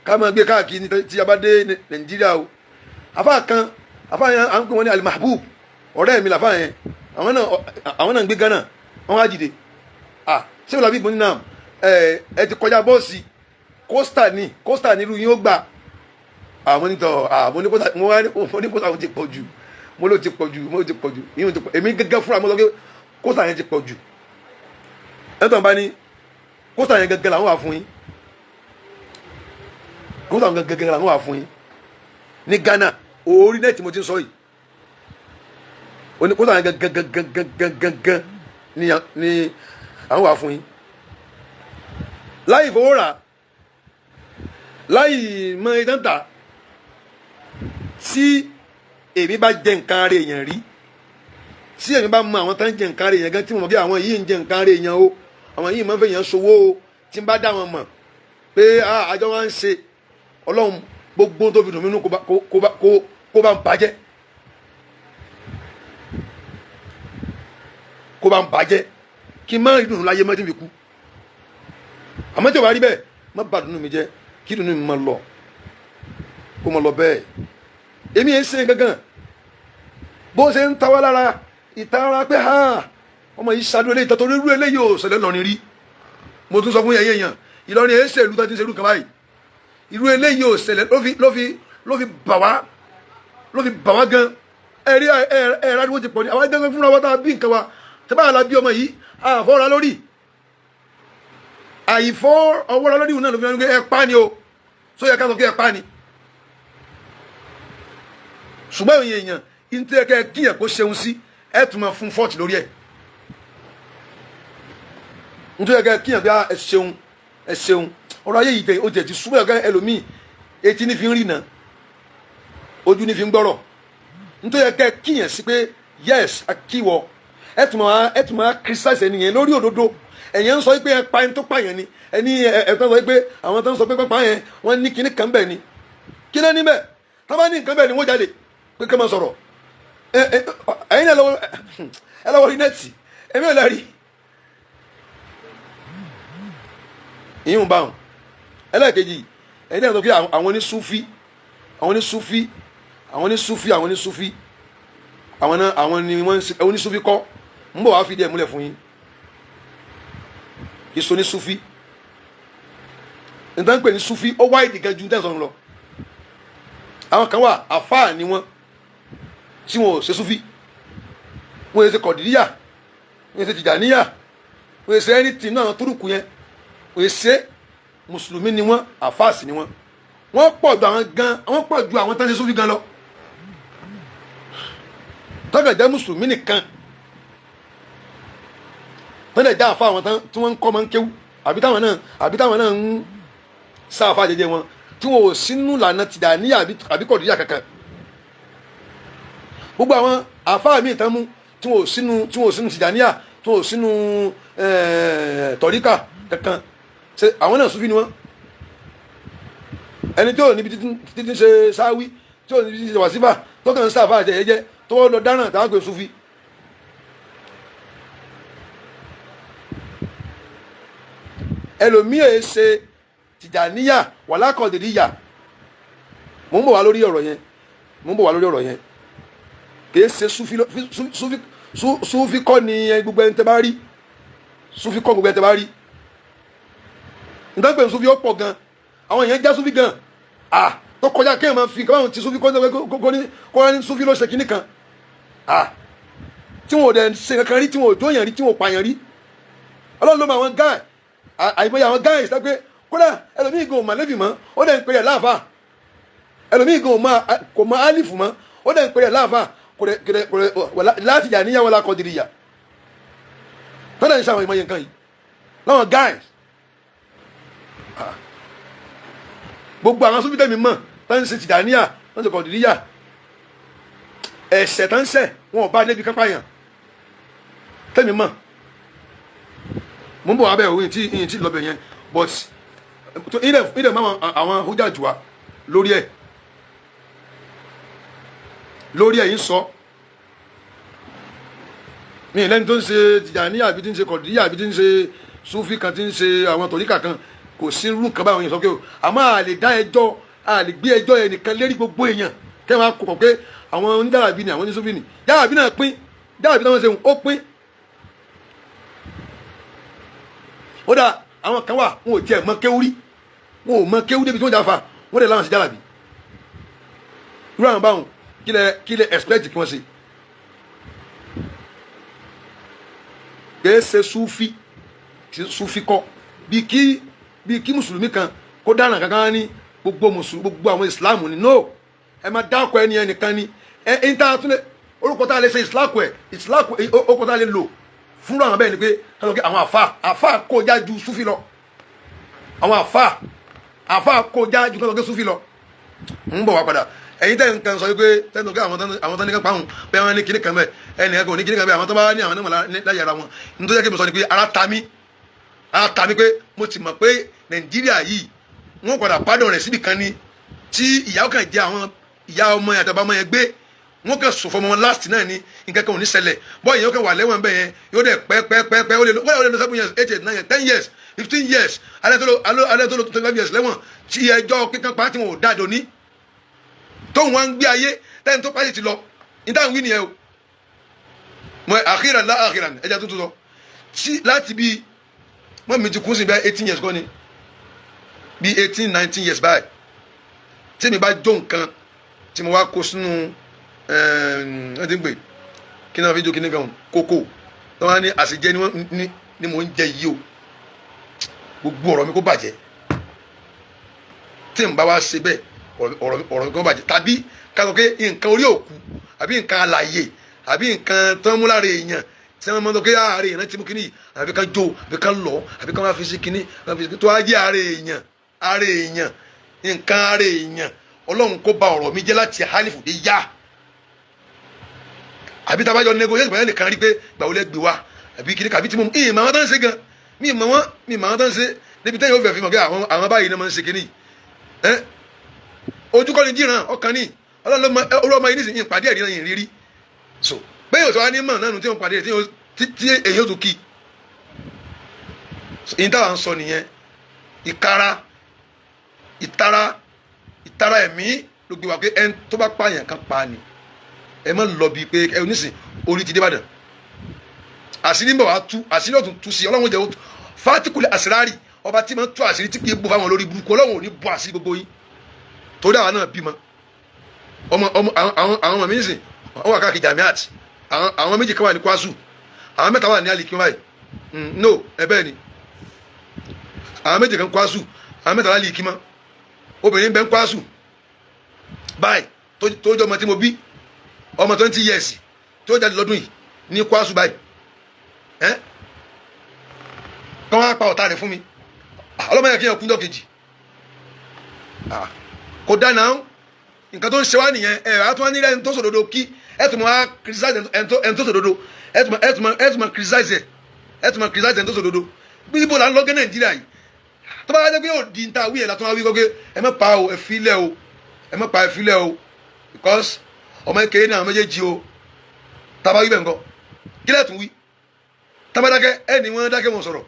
ká máa gbé káàkiri tí a bá dé Nàìjíríà o àfáà yẹn à ń pè wọ́n ní Al-Mahbub ọ̀rẹ́ mi làfáà yẹn àwọn náà ń gbé Ghana wọ́n á jìde ṣé wọ́n làbí ìbọn nínú ẹ ti kọjá bọ́ọ̀sì kóstà ní irú yín ó gbà àwọn onítọ̀ mo ní kóstà ti pọ̀ jù mo ló ti pọ̀ jù èmi gẹ́gẹ́ fúnra mo sọ pé kóstà yẹn ti pọ̀ jù ẹ̀tọ́ bá ní kóstà yẹn gẹ́gẹ́ làwọn wà fún yín kóstà yẹn gẹ́gẹ́ làwọn wà fún yín ní Ghana orí nẹ́ẹ̀tì mo ti ń sọ yìí kóstà yẹn gẹ́gẹ́ ni àwọn wà fún yín láì fowó rà láì mọ ìdáǹtà tí èmi bá jẹ nǹkan rẹ̀ èèyàn rí tí èmi bá mọ àwọn tán jẹ nǹkan rẹ̀ èèyàn gan tí mo mọ̀ bí àwọn yìí ń jẹ nǹkan rẹ̀ èèyàn o àwọn yìí máa ń fẹ́ èèyàn ṣòwò o tí n bá dá wọn mọ̀ pé àjọ wa ń ṣe Ọlọ́run gbogbo tó fi dùn mí nú kó bá ń bàjẹ́ kí n má rí dùnú láyé mọ́ tí mi kú àmọ́ tí ò bá rí bẹ́ẹ̀ má bà dùnú mi jẹ́ kí dùnú mi máa lọ kó máa lọ bẹ́ẹ̀ èmi yẹn ṣe gangan bó ṣe ń tawá lára ìtara pé ọmọ yìí ṣàdúró eléyìí tọ́tọ́ rírú eléyìí ò ṣẹlẹ̀ lọ́rin rí mo tún sọ fún yẹn yẹn Ìlọrin èyí ṣèlú tó ti ń ṣerú kan báyìí irú eléyìí ò ṣẹlẹ̀ ló fi bà wá gan ẹ̀rí ẹ̀rọ ti pọ̀ ní àwọn ẹgbẹ́ fúnra wa tá a bí nǹkan wa tẹ́bá àlá bí ọmọ yìí àfọ́ra lórí àìfọ́ ọwọ́ra lórí náà ló fi hàn pé ẹ pa ni o só yẹ ká sọ pé ẹ pa ni ṣùgbọ́n ìyẹn èèyàn ìtẹ́kẹ́ kíyàn kó ṣeun sí ẹ tún máa fún fọ́ọ̀tì lórí ẹ̀ nítorí ẹ̀kẹ́ kíyàn bí ẹ ṣeun ọ̀rọ̀ ayé yìí tẹ̀ ó tẹ̀ ti súnmọ́ ẹ̀kẹ́ ẹlòmíì etí ní fi ń rìnà ojú ní fi ń gbọ́rọ̀ nítorí ẹ̀kẹ́ kíyàn sí pé yes akíwọ ẹ tún máa criticize ẹnìyẹn lórí òdodo ẹ̀yẹn ń sọ pé ẹ pa ẹni tó pààyàn ni ẹni ẹ̀tọ́ sọ pé àwọn tó ń sọ pé pápá yẹn wọ́n ní kíní kan bẹ́ẹ̀ ni kí ló ní bẹ́ẹ̀ tó bá ní nǹkan bẹ́ẹ̀ ni wọ́n jáde pé kí wọ́n sọ̀rọ̀ ẹ̀yin náà ẹ lọ́wọ́ rí nẹ́ẹ̀tì ẹ̀mí ò lẹ́rìí ìyún bá wọn ẹlẹ́ẹ̀kejì ẹ̀yin náà sọ pé àwọn onísúfí àwọn ni wọ́n onísúfí kọ́ ń bọ̀ wá fìdí ẹ̀ múlẹ̀ fún yín kì í so ní súfí nítorí pé ní súfí ó wáyé dìgan ju tẹ̀sán lọ àwọn kan wà àfáà ni wọ́n tí wọn ò ṣe súfí wọn yẹ ṣe kọ̀dìríyà wọn yẹ ṣe tìjàníyà wọn yẹ ṣe ẹni tì náà túrùkù yẹn wọn yẹ ṣe mùsùlùmí ni wọ́n àfáà sì ni wọ́n pọ̀ ju àwọn tán ṣe súfí gan lọ tọ́kàn jẹ́ mùsùlùmí nìkan tọ́lẹ̀ já àfa àwọn tán tí wọ́n ń kọ́ máa ń kéwú àbí táwọn náà ń sá àfa jẹjẹ wọn tí wọn ò sínú lànà tìjàníyà àbí kọ̀dìríyà kankan gbogbo àwọn àfa míì tán mú tí wọn ò sínú tìjàníyà tí wọn ò sínú tọ̀ríkà kankan ṣe àwọn náà súfí ni wọ́n ẹni tí ò níbi títí ṣe sáwí tí ò níbi títí ṣe wàsífà tó kàn ń sá àfa jẹjẹ tó lọ dáràn táwọn pè súfí. ẹlòmíì ẹ ṣe tìjàníyà wàlá kọ̀dìríyà mò ń bọ̀ wá lórí ọ̀rọ̀ yẹn kìí ṣe súfí kọ́ ni gbogbo ẹni tẹ́ bá rí súfí kọ́ gbogbo ẹni tẹ́ bá rí nítorí pé súfí ó pọ̀ gan àwọn èèyàn já súfí gan tó kọjá kéèyàn máa fi káwọn ti súfí kọ́ ní súfí ló ṣe kinní kan tí wọn ò dẹ̀ ṣe kankan rí tí wọn ò jóyàn rí tí wọn ò pààyàn rí ọlọ́run ló mọ àwọn gáà àìmọye àwọn gáà ìsá pé kódà ẹlòmíì gan ò mà lẹ́bì mọ́ ó dẹ̀ ń pèrè láàfà ẹlòmíì gan kò mọ álìfù mọ́ ó dẹ̀ ń pèrè láàfà láti jà níyàwó lákọ̀dìrìyà tọ́lẹ̀ ń ṣàwọn ìmọye nǹkan yìí láwọn gáà gbogbo àwọn sófin tẹ̀mí mọ̀ tó ń ṣe tìjàníyà tó ń ṣe kọ̀dìríyà ẹ̀ṣẹ̀ tó ń ṣẹ̀ wọn ò bá débi kápá yàn tẹ̀mí mọ̀ mo ń bọ̀ wá bẹ́ẹ̀ òun ìyìn tí lọ́bẹ̀ yẹn but ilẹ̀ mọ́ àwọn hójà jù wá lórí ẹ̀ yín sọ mi lẹ́ni tó ń ṣe tìjàníyà àbí tí ń ṣe kọ̀dìríyà àbí tí ń ṣe súfì kan tí ń ṣe àwọn tọ̀ríkà kan kò sí irú nǹkan báwọn yẹn sọ pé o àmọ́ a lè dá ẹjọ́ a lè gbé ẹjọ́ yẹn nìkan lérí gbogbo èèyàn kẹ́ máa kọ̀ pé àwọn onídàrábí ni àwọn oníṣòfin ni dàrábí náà pín dàrábí náà wọ́n ṣe ó pín ó dà àwọn kan wà wọn ò jẹ́ mọ kéwúrí wọn ò mọ kéwú débi tí wọ́n jà fa wọ́n lè láwọn sí dàrábí irú àwọn báwọn kí lẹ expect kí wọ́n ṣe kìí ṣe súfì kọ́ bí kí mùsùlùmí kan kó dáná kankan ní gbogbo àwọn ìsìláàmù ni no ẹ máa dákọ ẹni ẹnìkan ni ẹ ń tá a tún lè orúkọ tá a lè ṣe ìsìláàkù orúkọ tá a lè lò fúnra àwọn bẹ́ẹ̀ ni pé àwọn àfà kó já ju súfì lọ àwọn àfà kó já ju kọ́ńtà súfì lọ ń bọ̀ wá padà ẹ̀yin tẹ́ nǹkan sọ pé tẹ́nu pé àwọn tó ní kápá hùn pé wọ́n ní kíní kan bẹ́ẹ̀ ẹnì kan kò ní kíní kan bẹ́ẹ̀ àwọn tó bá ní àwọn onímọ̀ láyé ara wọn nítorí kí mo sọ ni pé ara ta mí pé mo ti mọ̀ pé nàìjíríà yìí wọ́n padà pádùn rẹ̀ síbi kan ni tí ìyàwó kan jẹ́ àwọn ìyá ọmọ yẹn àtàbà ọmọ yẹn gbé wọ́n kàn sọ fọmọ wọn last náà ni nǹkan kan ò ní ṣẹlẹ̀ bọ́ ìyẹn kan wà lẹ́wọ̀n bẹ́ẹ̀ yẹn yóò dẹ̀ pẹ́ ó lè lọ 7 years 8 years 9 years 10 years 15 years alẹ́ tó lọ 25 years lẹ́wọ̀n tí ẹjọ́ kíkan pa á tí wọn ò dáadọ́ ní tóun wá ń gbé ayé tẹ́ni tó pàṣẹ ti lọ ní táwọn wí nìyẹn o mọ àkíràn ẹja tuntun lọ tí láti bí mọ mi ti kún sí bí 18 years kọ́ ni bí 18 19 years báyìí tí mi bá jó nǹkan tí mo wá kó sínú ẹ ti ń pè kí náà fi jó kíní kan kókó tí wọ́n á ní àṣejẹ ni mò ń jẹ yìí o gbogbo ọ̀rọ̀ mi kó bàjẹ́ tí n bá wá ṣe bẹ́ẹ̀ ọ̀rọ̀ mi kó bàjẹ́ tàbí ká sọ pé nǹkan orí òkú àbí nǹkan alàyè àbí nǹkan tó ń mú lára èèyàn tí wọ́n máa ń sọ pé ààrẹ èèyàn ti mú kíní àbí ká jó àbí ká lọ àbí ká máa fi sí kíní tó á jẹ́ ààrẹ èèyàn nǹkan ààrẹ èèyàn ọlọ́run kó ba ọ̀rọ̀ mi jẹ́ láti hálífù dé yá àbí tabajọ negotiate pẹ̀lú ẹnìkan rí pé gbàwó lẹ́gbẹ̀ wa àbí kìnnìkan àbí tí mo ìmọ̀ àwọn tó ń ṣe gan mi ìmọ̀ àwọn tó ń ṣe níbi tẹ́yìn ó fẹ́ fi mọ̀ pé àwọn báyìí náà máa ń ṣe kínní ojú kọ́ni jíran ọkàn ní ọlọ́run ọmọ yìí nísìnyí ìpàdé ẹ̀rí náà yìí rírí so bẹ́ẹ̀ yóò sọ wá ní mọ̀ náà tí wọ́n pàdé tí èyí ó tún kí ìyìn táwa ń sọ nìyẹn ìtara ẹ̀mí ló gbé wa pé ẹni tó bá pààyàn kan pa ni ẹ má lọ bíi pé ẹ onísìn orí ti dé Ìbàdàn àṣírí ń bọ̀ wá tú àṣírí ọ̀tún tú sí ọlọ́run jẹ́ fátíkùlẹ̀ àṣírárì ọba tí máa ń tú àṣírí tí kì í bọ́ fáwọn olórí burúkú ọlọ́run ò ní bọ́ àṣírí gbogbo yín torí àwọn náà bímọ àwọn ọmọ mi ń sìn wọn wà káàkiri jamiat àwọn méjì kan wà ní Kwasu àwọn mẹ́ta wà ní alikin báyìí no ẹ bẹ́ẹ̀ ni àwọn méjì kan Kwasu àwọn mẹ́ta wà ní alikin mọ́ obìnrin bẹ́ẹ̀ ń Kwasu báyìí tó jọ ọmọ tí mo bí ọmọ 20 years tó jáde lọ́dún yìí ní Kwasu báyìí kí wọ́n á pa ọ̀tá rẹ̀ fún mi ọlọ́mọ yẹn kí yẹn kú jọ́ kejì kò dáná nǹkan tó ń ṣe wá nìyẹn àtúwọ́n nílẹ̀ ẹni tó sòdodo kí ẹ tún máa criticize ẹni tó sòdodo ẹ tún máa criticize ẹni tó sòdodo bí ibo là ń lọ́gẹ́ Nàìjíríà yìí tó bá wá jẹ́ pé yóò di níta wíyẹn látún wá wí gbọ́gẹ́ ẹ má pa o ẹ filẹ̀ o ẹ má pa ẹ filẹ̀ o because ọmọ kékeré náà méjèèjì o tábà wí bẹ́ẹ̀ nǹkan kílẹ̀ tún wí tábà dákẹ́ ẹ ní wọ́n dákẹ́ wọn sọ̀rọ̀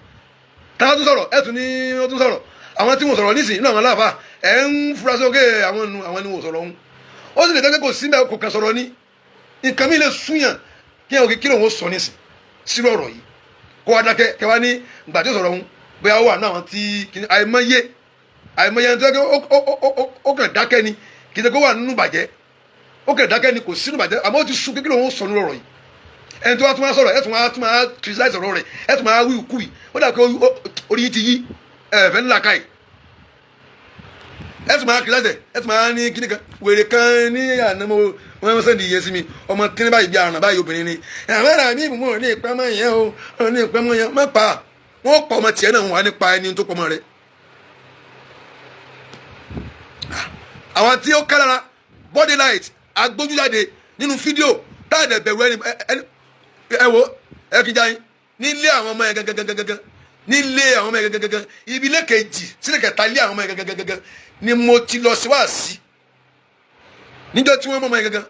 tábà tún sọ̀rọ̀ ẹ tún ní wọ́n tún sọ̀rọ̀ àwọn tí wọ́n sọ̀rọ̀ nísìnyí náà wọn láàfà ẹ ń fura sí oge àwọn ni wọ́n sọ̀rọ̀ ọ̀hún ó sì lè dẹ́gbẹ́ kò sí mẹ́ kò kàn sọ̀rọ̀ ní nǹkan mi lè súnyàn kí ẹ̀ kí lóun ó sọ nísìn sírò ọ̀rọ̀ yìí kó wá dákẹ́ kẹwàá ní ìgbà tí ó sọ̀rọ̀ ọ̀hún bóyá ó wà náà àwọn tí àìmọye ẹni tó yẹ ó kàn dákẹ́ ni kì í ṣe kó wà nínú bàjẹ́ ó kàn dákẹ́ ni kò sínú bàjẹ́ àmọ́ ó ti sún kí lóun ó sọ nínú ọ̀rọ̀ yìí ẹni tó wá tún wá sọ̀rọ̀ ẹ̀ tún wá criticize ọ̀rọ̀ rẹ̀ ẹ̀ tún wá wí ìkú yìí ó dà pé orí yìí ti yí ẹ̀fẹ̀ ńlá káyì ẹ̀ tún wá criticize ẹ̀ tún wá ní kíní kan wèrè kan ní ànámọ́ wọ́n sẹ́ndì iye sí mi ọmọ tí ní báyìí bí àrùn báyìí obìnrin ni àwọn ará mi ìbùmọ̀ ní ìpamọ́ yẹn o ní ìpamọ́ yẹn má pa wọ́n pa ọmọ tiẹ̀ náà wà nípa ẹni tó pọ̀ mọ́ rẹ̀ àwọn tí ó kálára body light agbójújáde nínú fídíò táàdẹ̀ bẹ̀rù ẹni ẹ wo ẹ kìí jáyín nílé àwọn ọmọ yẹn gangan nílé àwọn ọmọ yẹn gangan ibi ilé kejì sílẹ̀ kẹta ilé àwọn ọmọ yẹn gangan ni mo ti lọ sí wá sí níjọ́ tí wọ́n mọ ọmọ yẹn gangan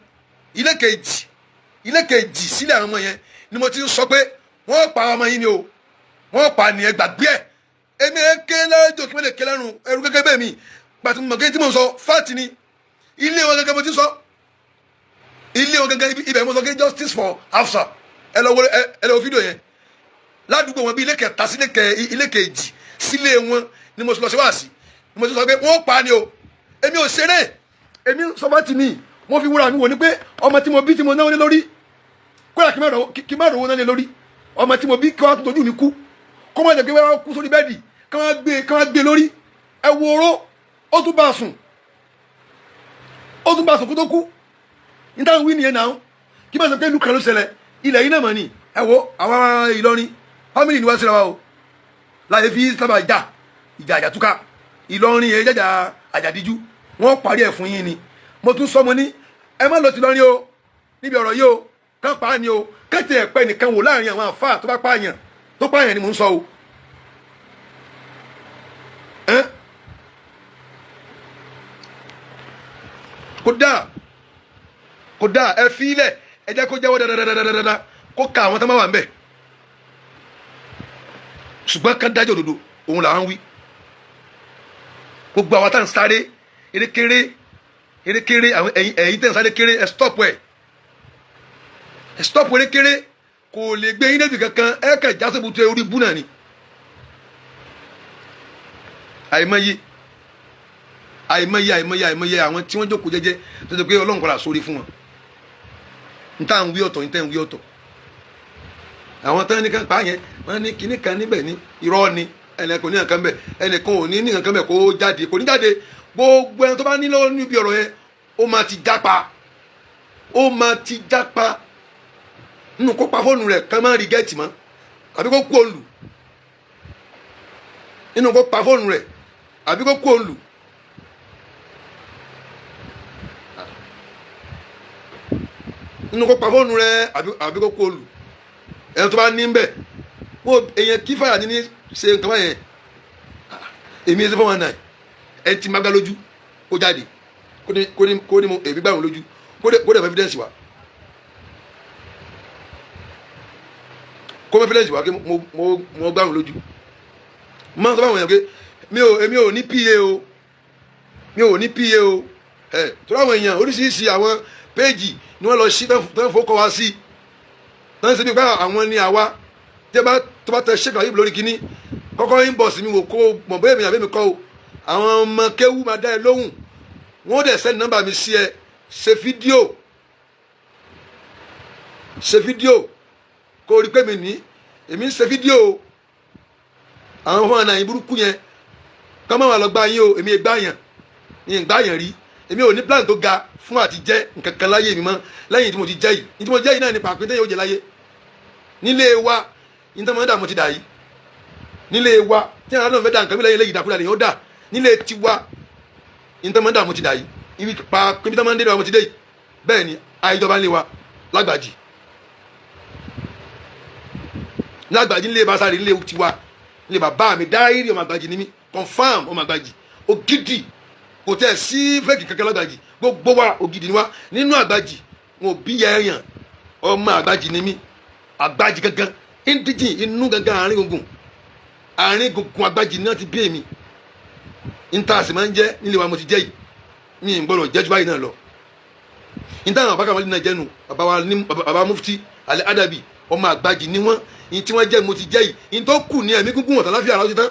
ilé kejì sílẹ̀ àwọn ọmọ yẹn ni mo ti ń sọ pé wọ́n pa ọmọ yín ni o wọ́n pa ni ẹ gbàgbé ẹ̀ èmi ẹ ké lọ́jọ́ kí wọ́n lè ké lẹ́nu ẹrú gẹ́gẹ́ bẹ́ẹ̀ mi pàtó mọ̀gẹ́ tí mo sọ fáàtì ni ilé wọn gẹ́gẹ́ mo ti sọ ilé wọn gẹ́gẹ́ ibẹ̀ mo sọ pé justice for Hafsa ẹ lọ wo fídíò yẹn ládùúgbò wọn bí ilé kẹta sí ilé kejì sílé wọn ni mo sọ sí wá sí ni mo sọ pé wọ́n pa ni o èmi ò ṣeré èmi sọ fáàtì ni mo fi wúra mi wò ni pé ọmọ tí mo bí tí mo náwó lé lórí kódà kí má rówó náà lé lórí ọmọ tí mo bí kí wọ́n á tójú mi kú kó má jẹ́ pé wọ́n kú sórí bẹ́ẹ̀dì kí wọ́n gbé lórí ẹ wo oró ó tún bá a sùn kó tó kú níta ń wí nìyẹn náà kí bá sọ pé ìlú kan ló ṣẹlẹ̀ ilẹ̀ yìí náà mọ̀ ni ẹ wo àwọn Ìlọrin family ni wá síra wa o láyé fi sábà ìjà àjàtúkà Ìlọrin yẹn jẹjà àjàdíjú wọ́n parí ẹ̀ fún yín ni mo tún sọ mo ní ẹ má lọ ti lọrin o níbi ọ̀rọ̀ yìí o kán pa á ni o kẹ́tẹ̀ ẹ̀pẹ́ nìkan wò láàrin àwọn àfáà tó bá pààyàn ni mò ń sọ o kódà ẹ fi ilẹ̀ ẹ jẹ́ kó jẹ́wọ́ dáadáa kó ka àwọn tó máa wà ń bẹ̀ ṣùgbọ́n ká dájọ́ òdodo òun là ń wí gbogbo àwọn tá à ń sáré erékeré àwọn ẹ̀yìn tẹ̀ ń sáré kéré ẹ stop erékeré kò lè gbé yín débi kankan ẹ kẹ jásẹ́bùtú orí bú náà ni àìmọye àwọn tí wọ́n jókòó jẹ́jẹ́ tó ṣe pé Ọlọ́run kọ́ra sórí fún wọn níta ń wí ọ̀tọ̀ níta ń wí ọ̀tọ̀ àwọn tán ní kan pa yẹn wọ́n ní kinní kan níbẹ̀ ní irọ́ ni ẹnìkan ní nǹkan bẹ̀ ẹnìkan ò ní nǹkan bẹ̀ kó jáde kò ní jáde gbogbo ẹni tó bá nílò níbi ọ̀rọ̀ yẹn ó máa ti jápa nínú kó pa fóònù rẹ̀ kán má rí gẹ́ẹ̀tì mọ́ àbí kó kú òǹlù nínú kó pa fóònù rẹ̀ àbí kó kú òǹlù inú kó pa fóònù rẹ àbí kó kó lù ẹni tó bá ní bẹ wọn èèyàn kí fàyà ní ṣe nǹkan báyẹn èmi ẹ ṣe 419 ẹ ti má gbá lójú kó jáde kó ní mo èmi gbà wọn lójú kó dẹ̀ fẹ́ evidence wa kó fẹ́ evidence wa kí mo gbà wọn lójú mo máa ń sọ fáwọn èèyàn pé èmi ò ní pa o mi ò ní pa o tó láwọn èèyàn oríṣiríṣi àwọn péèjì ni wọ́n lọ sí tán fowó wa sí tán ṣe bí pé àwọn ni àwa tí tó bá tẹ ṣẹ́kọ̀ ayébi lórí kínní kọ́kọ́ inbox mi wò kó mọ̀ bóyá èmi àbẹ́mi kọ́ o àwọn ọmọ kéwú máa dá ẹ lóhùn wọ́n dẹ̀ send nọ́mbà mi sí ẹ ṣe fídíò kó rí pé mi ní èmi ń ṣe fídíò àwọn ọmọ náà yín burúkú yẹn kọ́ máa wà lọ gbá yín o èmi gbá yàn ní ìgbá yàn rí èmi ò ní plan tó ga fún àti jẹ́ nǹkan kan láyé mi mọ́ lẹ́yìn tí mo ti jẹ́ yìí ní tí mo jẹ́ yìí náà ní pàápín tẹ́yìn ó jẹ láyé nílé wa ní tẹ́mọ̀ dà mo ti dà yìí nílé wa tí àwọn àdánwò fẹ́ dà nǹkan mi lẹ́yìn lẹ́yìn ìdàkúdà lẹ́yìn ó dà nílé tiwa ní tẹ́mọ̀ dà mo ti dà yìí ibi pàápín bí tẹ́mọ̀ ń dé wa mo ti dé yìí bẹ́ẹ̀ ni àìjọba nílé wa lágbàjì nílé basari nílé tiwa nílé bàbá mi dáírì ọmọ àgbàjì ni mí confam ọmọ àgbàjì ògidì kò tẹ̀ sí fẹ́ẹ̀kì kankan lágbàjì gbogbo wa ògidì ni wa nínú àgbàjì wọn ò bí yẹ̀yàn ọmọ àgbàjì ni mí àgbàjì gangan indíjì inú gangan àárín gungun àgbàjì náà ti bí èmi níta sì máa ń jẹ́ nílé wa mo ti jẹ́ yìí mi ì gbọ́dọ̀ jẹ́jú báyìí náà lọ níta àwọn àbákà wọn náà jẹ́nu bàbá mufti alẹ́ adabi ọmọ àgbàjì ni wọ́n ní tí wọ́n jẹ́ mo ti jẹ́ yìí ní tó kù ní ẹ̀mí gúngún ọ̀tá láfíà ara ó ti tán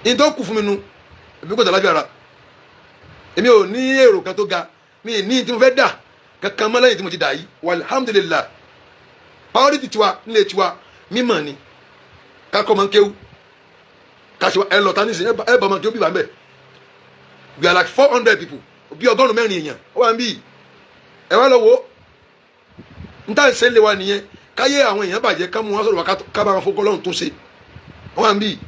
ní tó kù fún mi nu ẹ̀mí gúngún ọ̀tá láfíà ara èmi ò ní èrò kan tó ga mi ì ní tí mo fẹ́ dà kankan mọ́ lẹ́yìn tí mo ti dà yìí walhamdulillah priority tiwa nílé tiwa mímọ̀ ni kakọ́ máa ń kéwú kàṣíwá ẹ lọ́ta nísìnyí ẹ bá máa kéwú bí wà ń bẹ̀ we are like 400 people bí 100 èèyàn ó wà ń bí ẹ wá lọ wo n ta ṣe lé wa nìyẹn káyé àwọn èèyàn bàjẹ́ ká mú wọn sọ̀rọ̀ wa ká bá wọn fọkọ́ lọ́run tó ṣe ó wà ń bí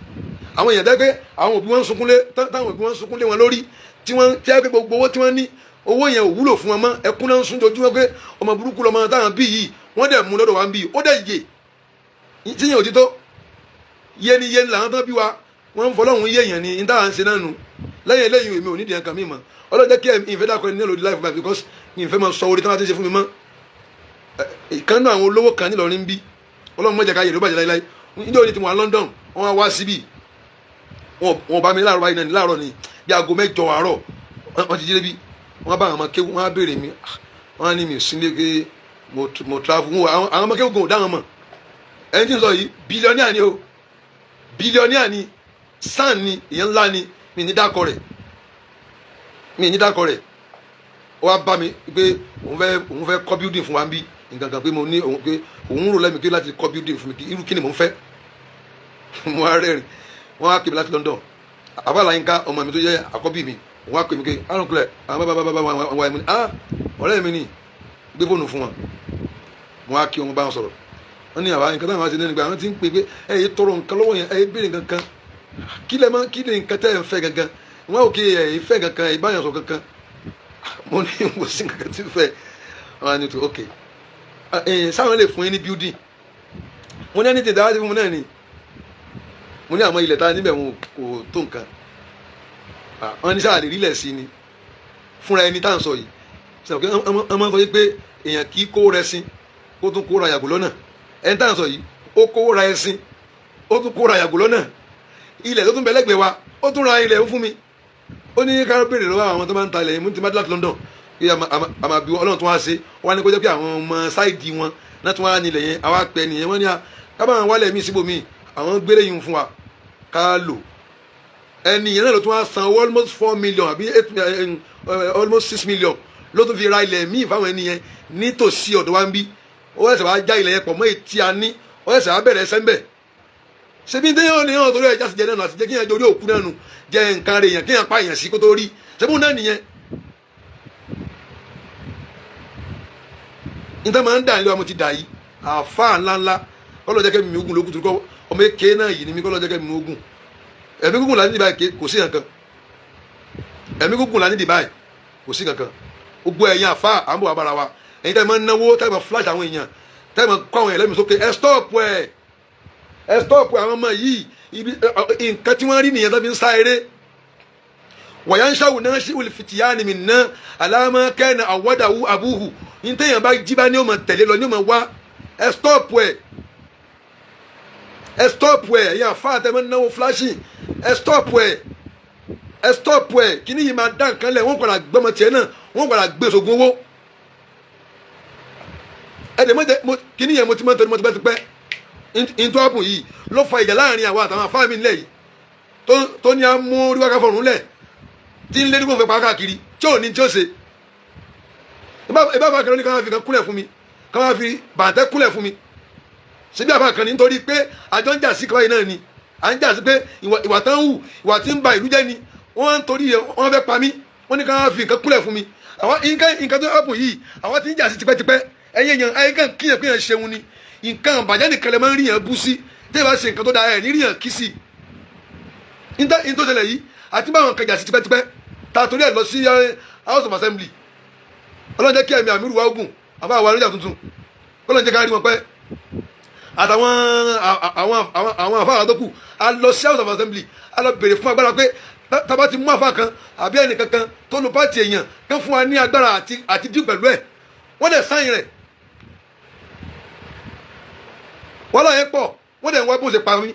àwọn èèyàn dẹ́gbẹ́ àwọn òbí wọn sunkúnlé táwọn òbí wọn sunkúnlé wọn lórí tí wọ́n tí wọ́n gbogbo owó tí wọ́n ní owó yẹn ò wúlò fún wọn mọ́ ẹkún náà ń sún dojúmọ́ pé ọmọ burúkú lọmọ táwọn bí yìí wọ́n dẹ̀ mú lọ́dọ̀ wa ń bí ó dẹ̀ yè tí yẹn ò ti tó yéni làwọn tán bí wa wọ́n ń fọlọ́hún yé èèyàn ni níta à ń ṣe náà nù lẹ́yìn eléyìí èmi ò nídìí ẹ̀kan mi mọ́ ọlọ́jẹ́ kí ìfẹ́ dàkọ ẹni nílò life back because mi ìfẹ́ máa sọ orí tí wọ́n ti ṣe fún mi mọ́ ìkan náà àwọn olówó kan nílọrin bí ọlọ́run mọ̀jẹ̀ ká yẹ̀ ló bàjẹ́ láíláí níjẹ́ òní tí wọ́n London wọ́n wá síbí wọ́n bá mi láàárọ̀ báyìí náà ní láàárọ̀ ni bí aago 8 àárọ̀ wọ́n ti jíde bí wọ́n bá àwọn ọmọ kéwù wọ́n á béèrè mi wọ́n á ní mi sí ilé pé mo travel àwọn ọmọ kéwù gan ò dáhùn mọ̀ ẹni tí ń sọ yìí bílíọ̀nìà ni o bílíọ̀nìà ni sàn ni ìyẹn ńlá ni mi ní dákọ rẹ̀ ó wá bá mi pé òun fẹ́ kọ́ building fún wa bí nǹkan kan pé mo ní òun pé òun rò lẹ́mi pé láti kọ́ building fún mi irú kí ni mò ń fẹ́ mo á rẹ́rìn wọ́n á pè mí láti London àbálà yín ká ọmọ mi tó yẹ àkọ́bí mi wọ́n á pè mí pé àrùn kulẹ̀ àwọn bàbá wọn ẹ̀mí ọ̀rẹ́ mi ni gbé fóònù fún wọn wọ́n á kí wọn bá wọn sọ̀rọ̀ wọ́n ní àwa nǹkan táwọn àti nínú ìgbà wọn ti ń pè pé ẹ yé tọrọ nǹkan lọ́wọ́ yẹn ẹ yé béèrè nǹkan kí ni nǹkan tẹ́ ẹ ń fẹ́ gangan wọn ò kí ẹ yé fẹ́ gangan ẹ báyọ̀ sọ gangan mo ní mo sí nǹkan tí ń fẹ́ wọn á ní tó ok sáwọn lè fún yín ní building mo ní ẹni tètè wá sí fún mi náà ni mo ní àwọn ilẹ̀ tá a níbẹ̀ wọn kò tó nǹkan wọn ní sáà lè rílẹ̀ sí ni fúnra ẹni tá à ń sọ yìí sọ pé ọmọ sọ pé èèyàn kì í kó rẹ sí kó tún kó ra yàgò lọ́nà ẹni tá à ń sọ yìí ó kó ra ẹṣin ó tún kó ra yàgò lọ́nà ilẹ̀ tó tún bẹ lẹ́gbẹ̀ẹ́ wa ó tún ra ilẹ̀ fún mi ó ní ká béèrè lọ́wọ́ àwọn tó máa ń ta ilẹ̀ yìí mo ti máa dé láti London pé àmàbí ọlọ́run tó wá ṣe wọ́n á ní kó jẹ́ pé àwọn ọmọ sáìdì wọn náà tún wá nílẹ̀ yẹn àwa pẹ́ nìyẹn wọ́n ní kábàáwọn wálẹ̀ mí síbòmí àwọn gbélé yìí fún wa ká lò ẹni yẹn náà ló tún wá san almost 4 million àbí almost 6 million ló tún fi ra ilẹ̀ míì fáwọn ẹni yẹn nítòsí ọ̀dọ̀ wa ń bí ó ẹsẹ̀ wá já ilẹ̀ yẹn pọ̀ mọ́ ètí a ní ó ẹsẹ̀ wá bẹ̀rẹ̀ ẹsẹ̀ ń bẹ̀ ṣebí ní yóò ní yóò torí ẹ̀ jásí jẹ náà àti jẹ́ kí yẹn torí òkú náà nù jẹ nǹkan rẹ̀ yẹn kí yẹn pa èèyàn sí kó tó rí ṣebí náà nìyẹn níta máa ń dà nílé wa mo ti dà yìí àáfàá ńláńlá kọ́lọ́ jẹ́ kẹ́mi ogun lókùn tó kọ́ ọmọ èké náà yìí ni mi kọ́lọ́ jẹ́ kẹ́mi ogun ẹ̀mí gúngùn là ní dìbà kò sí kankan ẹ̀mí gúngùn là ní dìbà kò sí kankan gbogbo ẹ̀yin àfa à ń bọ̀ abara wa ẹ̀yin tẹ́ ẹ máa ń náwó tẹ́ ẹ máa flash àwọn èèyàn tẹ́ ẹ máa kọ́ àwọn èèyàn lẹ́mìí sókè ẹ stop àwọn ọmọ yìí ibi nǹkan tí wọ́n rí nìyẹn tó fi ń sá eré wọ̀yánṣáwù náà ṣì wùlì fìtìyà ni mi ná aláàmọ́ kẹ́ẹ̀nà àwọ̀dàwù àbúhù ní téèyàn bá jí bá ní ọmọ tẹ̀lé lọ ní ọmọ wá ẹ stop ẹ̀yin àfa tẹ́ ẹ máa ń náwó flashing ẹ stop kí ni yìí máa dá nǹkan lẹ̀ wọ́n padà gbọ́mọ tiẹ̀ náà wọ́n padà gbé sógun owó ẹ̀dẹ̀ mọ́tẹ́ kí ni yẹn mo ti mọ́ tẹnu mọ́tẹ́ pẹ́ into happen yìí ló fa ìjà láàrin àwọn àtàwọn afá mi nílẹ̀ yìí tó ní amú orí wákà fọ̀rùn lẹ̀ tí ń lé nígbò fẹ́ pa káàkiri tí ò ní tí ó ṣe ìbá kan ní ká máa fi kan kúnlẹ̀ fún mi ká máa fi bàtẹ́ kúnlẹ̀ fún mi síbí àbá kan ní nítorí pé àjọ ń jà sí kọ́yìn náà ni à ń jà sí pé ìwà tán hù ìwà tí ń ba ìlú jẹ́ ni wọ́n ń torí wọ́n fẹ́ pa mí wọ́n ní ká máa fi nǹkan kúnlẹ̀ fún mi àwọn nǹkan tó happen yìí àwọn tí ń jà sí tipẹ́tipẹ́ ẹ̀yẹ yẹn ayé kan kíyàn pé yẹn ṣeun ni nǹkan àbàjẹ́ nìkan lè máa ń rí yẹn bú sí tí ẹ bá ṣe nǹkan tó da ẹ̀ ní rí yẹn kí sí i ní tó ṣẹlẹ̀ yìí àti báwọn kan jà sí tipẹ́tipẹ́ ta torí ẹ̀ lọ sí House of Assembly Ọlọ́run jẹ́ kí ẹ̀mí àmì ìrùwà ogun àbá àwọn àríjà tuntun Ọlọ́run jẹ́ ká rí wọn pẹ́ àtàwọn àwọn àfáà tó kù a lọ sí House of Assembly a lọ bèrè fún agbára pé tábà ti mú àfáà kan àbí ẹnì kankan tó lu pàtì èèyàn kán fún wa ní agbára àti dí pẹ̀lú ẹ̀ wọ́n dẹ̀ sáyìn rẹ̀ wọ́n lọ yẹn pọ̀ wọ́n dẹ̀ ń wá bó ṣe pa mí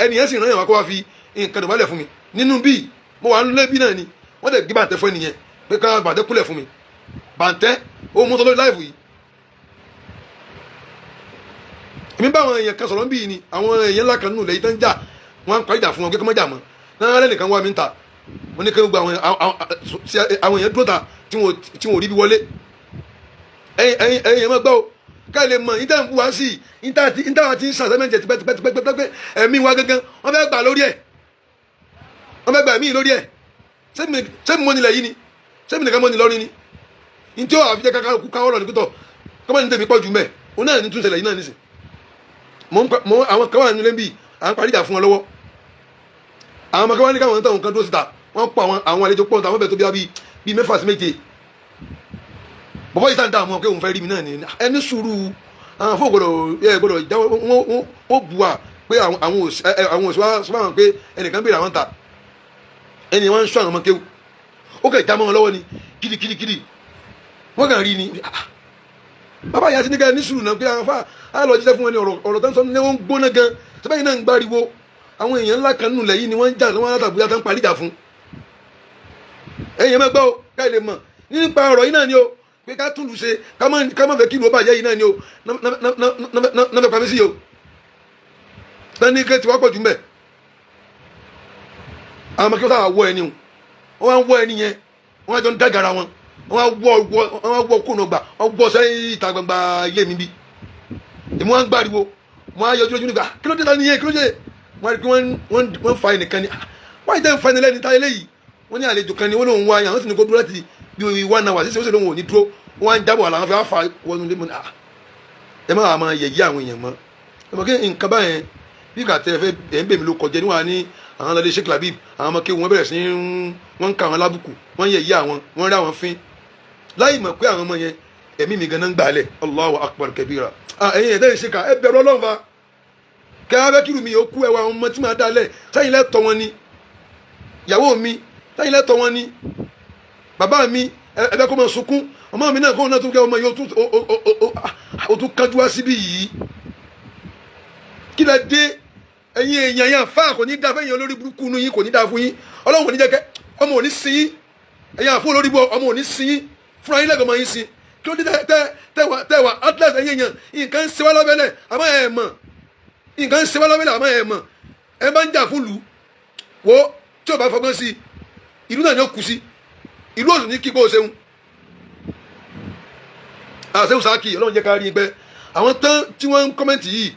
ẹnì yẹn sì rán yàn wá kó wá fi nǹkan ìdọ̀bálẹ̀ fún mi nínú bíi mo wà ń lé bí náà ni wọ́n dẹ̀ gbé bàǹtẹ́ fún ẹnìyẹn pé ká bàǹtẹ́ kúlẹ̀ fún mi bàǹtẹ́ ó mú sọ lórí láìfù yìí èmi bá àwọn èèyàn kan sọ̀rọ̀ bíi ni àwọn èèyàn ńlá kan nù lẹ́yìn tó ń jà wọ́n á parí ìjà fún wọn kékeré mọ́jà mọ́ náà lẹ́nìkan wá mi ń ta wọ́n ní kí gbogbo àwọn èèyàn dúró ta tí wọ́n ò rí bí wọlé ẹ̀yìn ẹ̀mọ́ gbọ́ ká lè mọ̀ níta ń bu wá sí níta wa ti ń sàṣẹ́mẹ̀jẹ̀ tipẹ́tipẹ́ ẹ̀mí wa gángan wọ́n fẹ́ gbà lórí ẹ̀ wọ́n fẹ́ gbà mí lórí ẹ̀ sẹ́mi mọ́ nílẹ̀ yìí ni sẹ́mi nìkan mọ́ ní lọ́rin ni ní tí ó àfijẹ́ káwọ́ lọ ní pítọ̀ kọ́mọ́ ní tèmi pọ̀ jù mẹ́ òun náà ní tún ṣẹlẹ̀ yìí náà nísìn àwọn kan wà nílé bíi à ń parí ìjà fún wọn lọ́wọ́ àwọn ọmọ kan wà ní káwọn táwọn kan dúró síta wọ́n pọ̀ àwọn àlejò pọ̀ táwọn bẹ̀ tó bíi mẹ́fà sí méje bọ́bọ́ yìí sáà mọ́ pé òun fẹ́ rí mi náà ni ẹni sùúrù àwọn fún gbọ́dọ̀ jáwọ́ wọ́n bu wa pé àwọn òṣùwà sọ́mọ́ àwọn pé ẹnìkan béèrè àwọn ta ẹni wọ́n ń sọ àwọn ọmọ kéwù ó kẹ̀ já mọ́ wọn lọ́wọ́ ni kìdìkìdì wọ́n kàn rí ni bàbá yìí àti ní ká ní sùúrù náà pé àwọn afá á lọ jíṣẹ́ fún wọn ní ọ̀rọ̀ tó ń sọ ní wọ́n ń gbóná gan sọ́bẹ̀ yìí náà ń gbáriwo àwọn èèyàn ńlá kan nù lẹ́yìn ni wọ́n ń jà lọ́wọ́ látàgbéyà tó ń parí ìjà fún ẹ̀yìn mẹ́gbẹ́ o ká lè mọ̀ nípa ọ̀rọ̀ yìí náà ni o pé ká tún lù ṣe ká má fẹ́ kí ìlú ó bàjẹ́ yìí náà ni o náà fẹ́ pàmí sí o tani kẹ́ ti wá pọ̀ jù mẹ́ àwọn ọmọ kí wọ́n sábà wọ ẹni o wọ́n wá wọ ẹni yẹn wọ́n wá jọ ń dágara wọn wọ́n wọ kóònù gbà wọ́n wọ sẹ́yìn ìta gbangba ilé mi bí èmi wọ́n ń gbàriwo wọ́n á yọjú lójú nígbà kí ló dé ta nìyẹn kí ló dé wọ́n á rí pé wọ́n fa ẹnìkan ni wọ́n á jẹ́ ń fa ẹni lẹ́ni ta eléyìí wọ́n ní àlejò kan ni wọ́n lòun wá yàn wọ́n sì ní kó dúró láti bí 1 hour sísè ó sì lóun ò ní dúró wọ́n á ń jábọ̀ àlàáfíà wọ́n á fa wọnú ilé mọ́ ni ẹ má máa yẹ̀yẹ́ àwọn èèyàn mọ́ ẹ mọ̀ kí nǹkan báyẹn bí kàtẹ́ ẹ̀ ń bèmí ló kọjá níwá ní àwọn ọlọ́dẹ Sheikh Labib àwọn ọmọ kéwọn bẹ̀rẹ̀ sí wọ́n ń ka àwọn lábùkù wọ́n yẹ̀yẹ́ àwọn wọ́n rí àwọn fín láì mọ̀ pé àwọn ọmọ yẹn ẹ̀mí mi gan-an ń gbà lẹ̀ Allahu akbar kabira ẹ̀yin ẹ̀dá ìṣe ká ẹ bẹ̀rù Ọlọ́run fa kẹ́ ẹ bẹ́ kírù mi yóò kú ẹwà àwọn ọmọ tí máa dá lẹ̀ sẹ́yìn lẹ́tọ̀ wọn ni ìyàwó mi sẹ́yìn lẹ́tọ̀ wọn ni bàbá mi ẹ̀bẹ́ kó máa sunkún ọmọ mi náà kó náà tún kẹ́ ọmọ yìí ó tún kájú wá síbí yìí kí lẹ dé ẹ̀yin èèyàn yẹn fáà kò ní dáa fẹ́yìn olórí burúkú nu yín kò ní dáa fún yín Ọlọ́run kò ní jẹ́ kẹ́ ọmọ ò ní sin yín ẹ̀yin àfún olórí bọ́ ọmọ ò ní sin yín fúnra yín lẹ́gọ̀ọ́ máa yín sin kí ló dé tẹ́wà atlas ẹ̀yin èèyàn nǹkan ń ṣe wá lọ́bẹ̀lẹ̀ àmọ́ ẹ̀ mọ̀ nǹkan ń ṣe wá lọ́bẹ̀lẹ̀ àmọ́ ẹ̀ mọ̀ ẹ bá ń jà fún lù wo tí o bá fọgbọ́n sí ìlú náà ni ó kù sí ìlú òsùn ní kí bó o ṣeun àṣẹwò sáàkì Ọlọ́run jẹ́ ká rí pẹ́ àwọn tán tí wọ́n ń kọ́mẹ́ǹtì yìí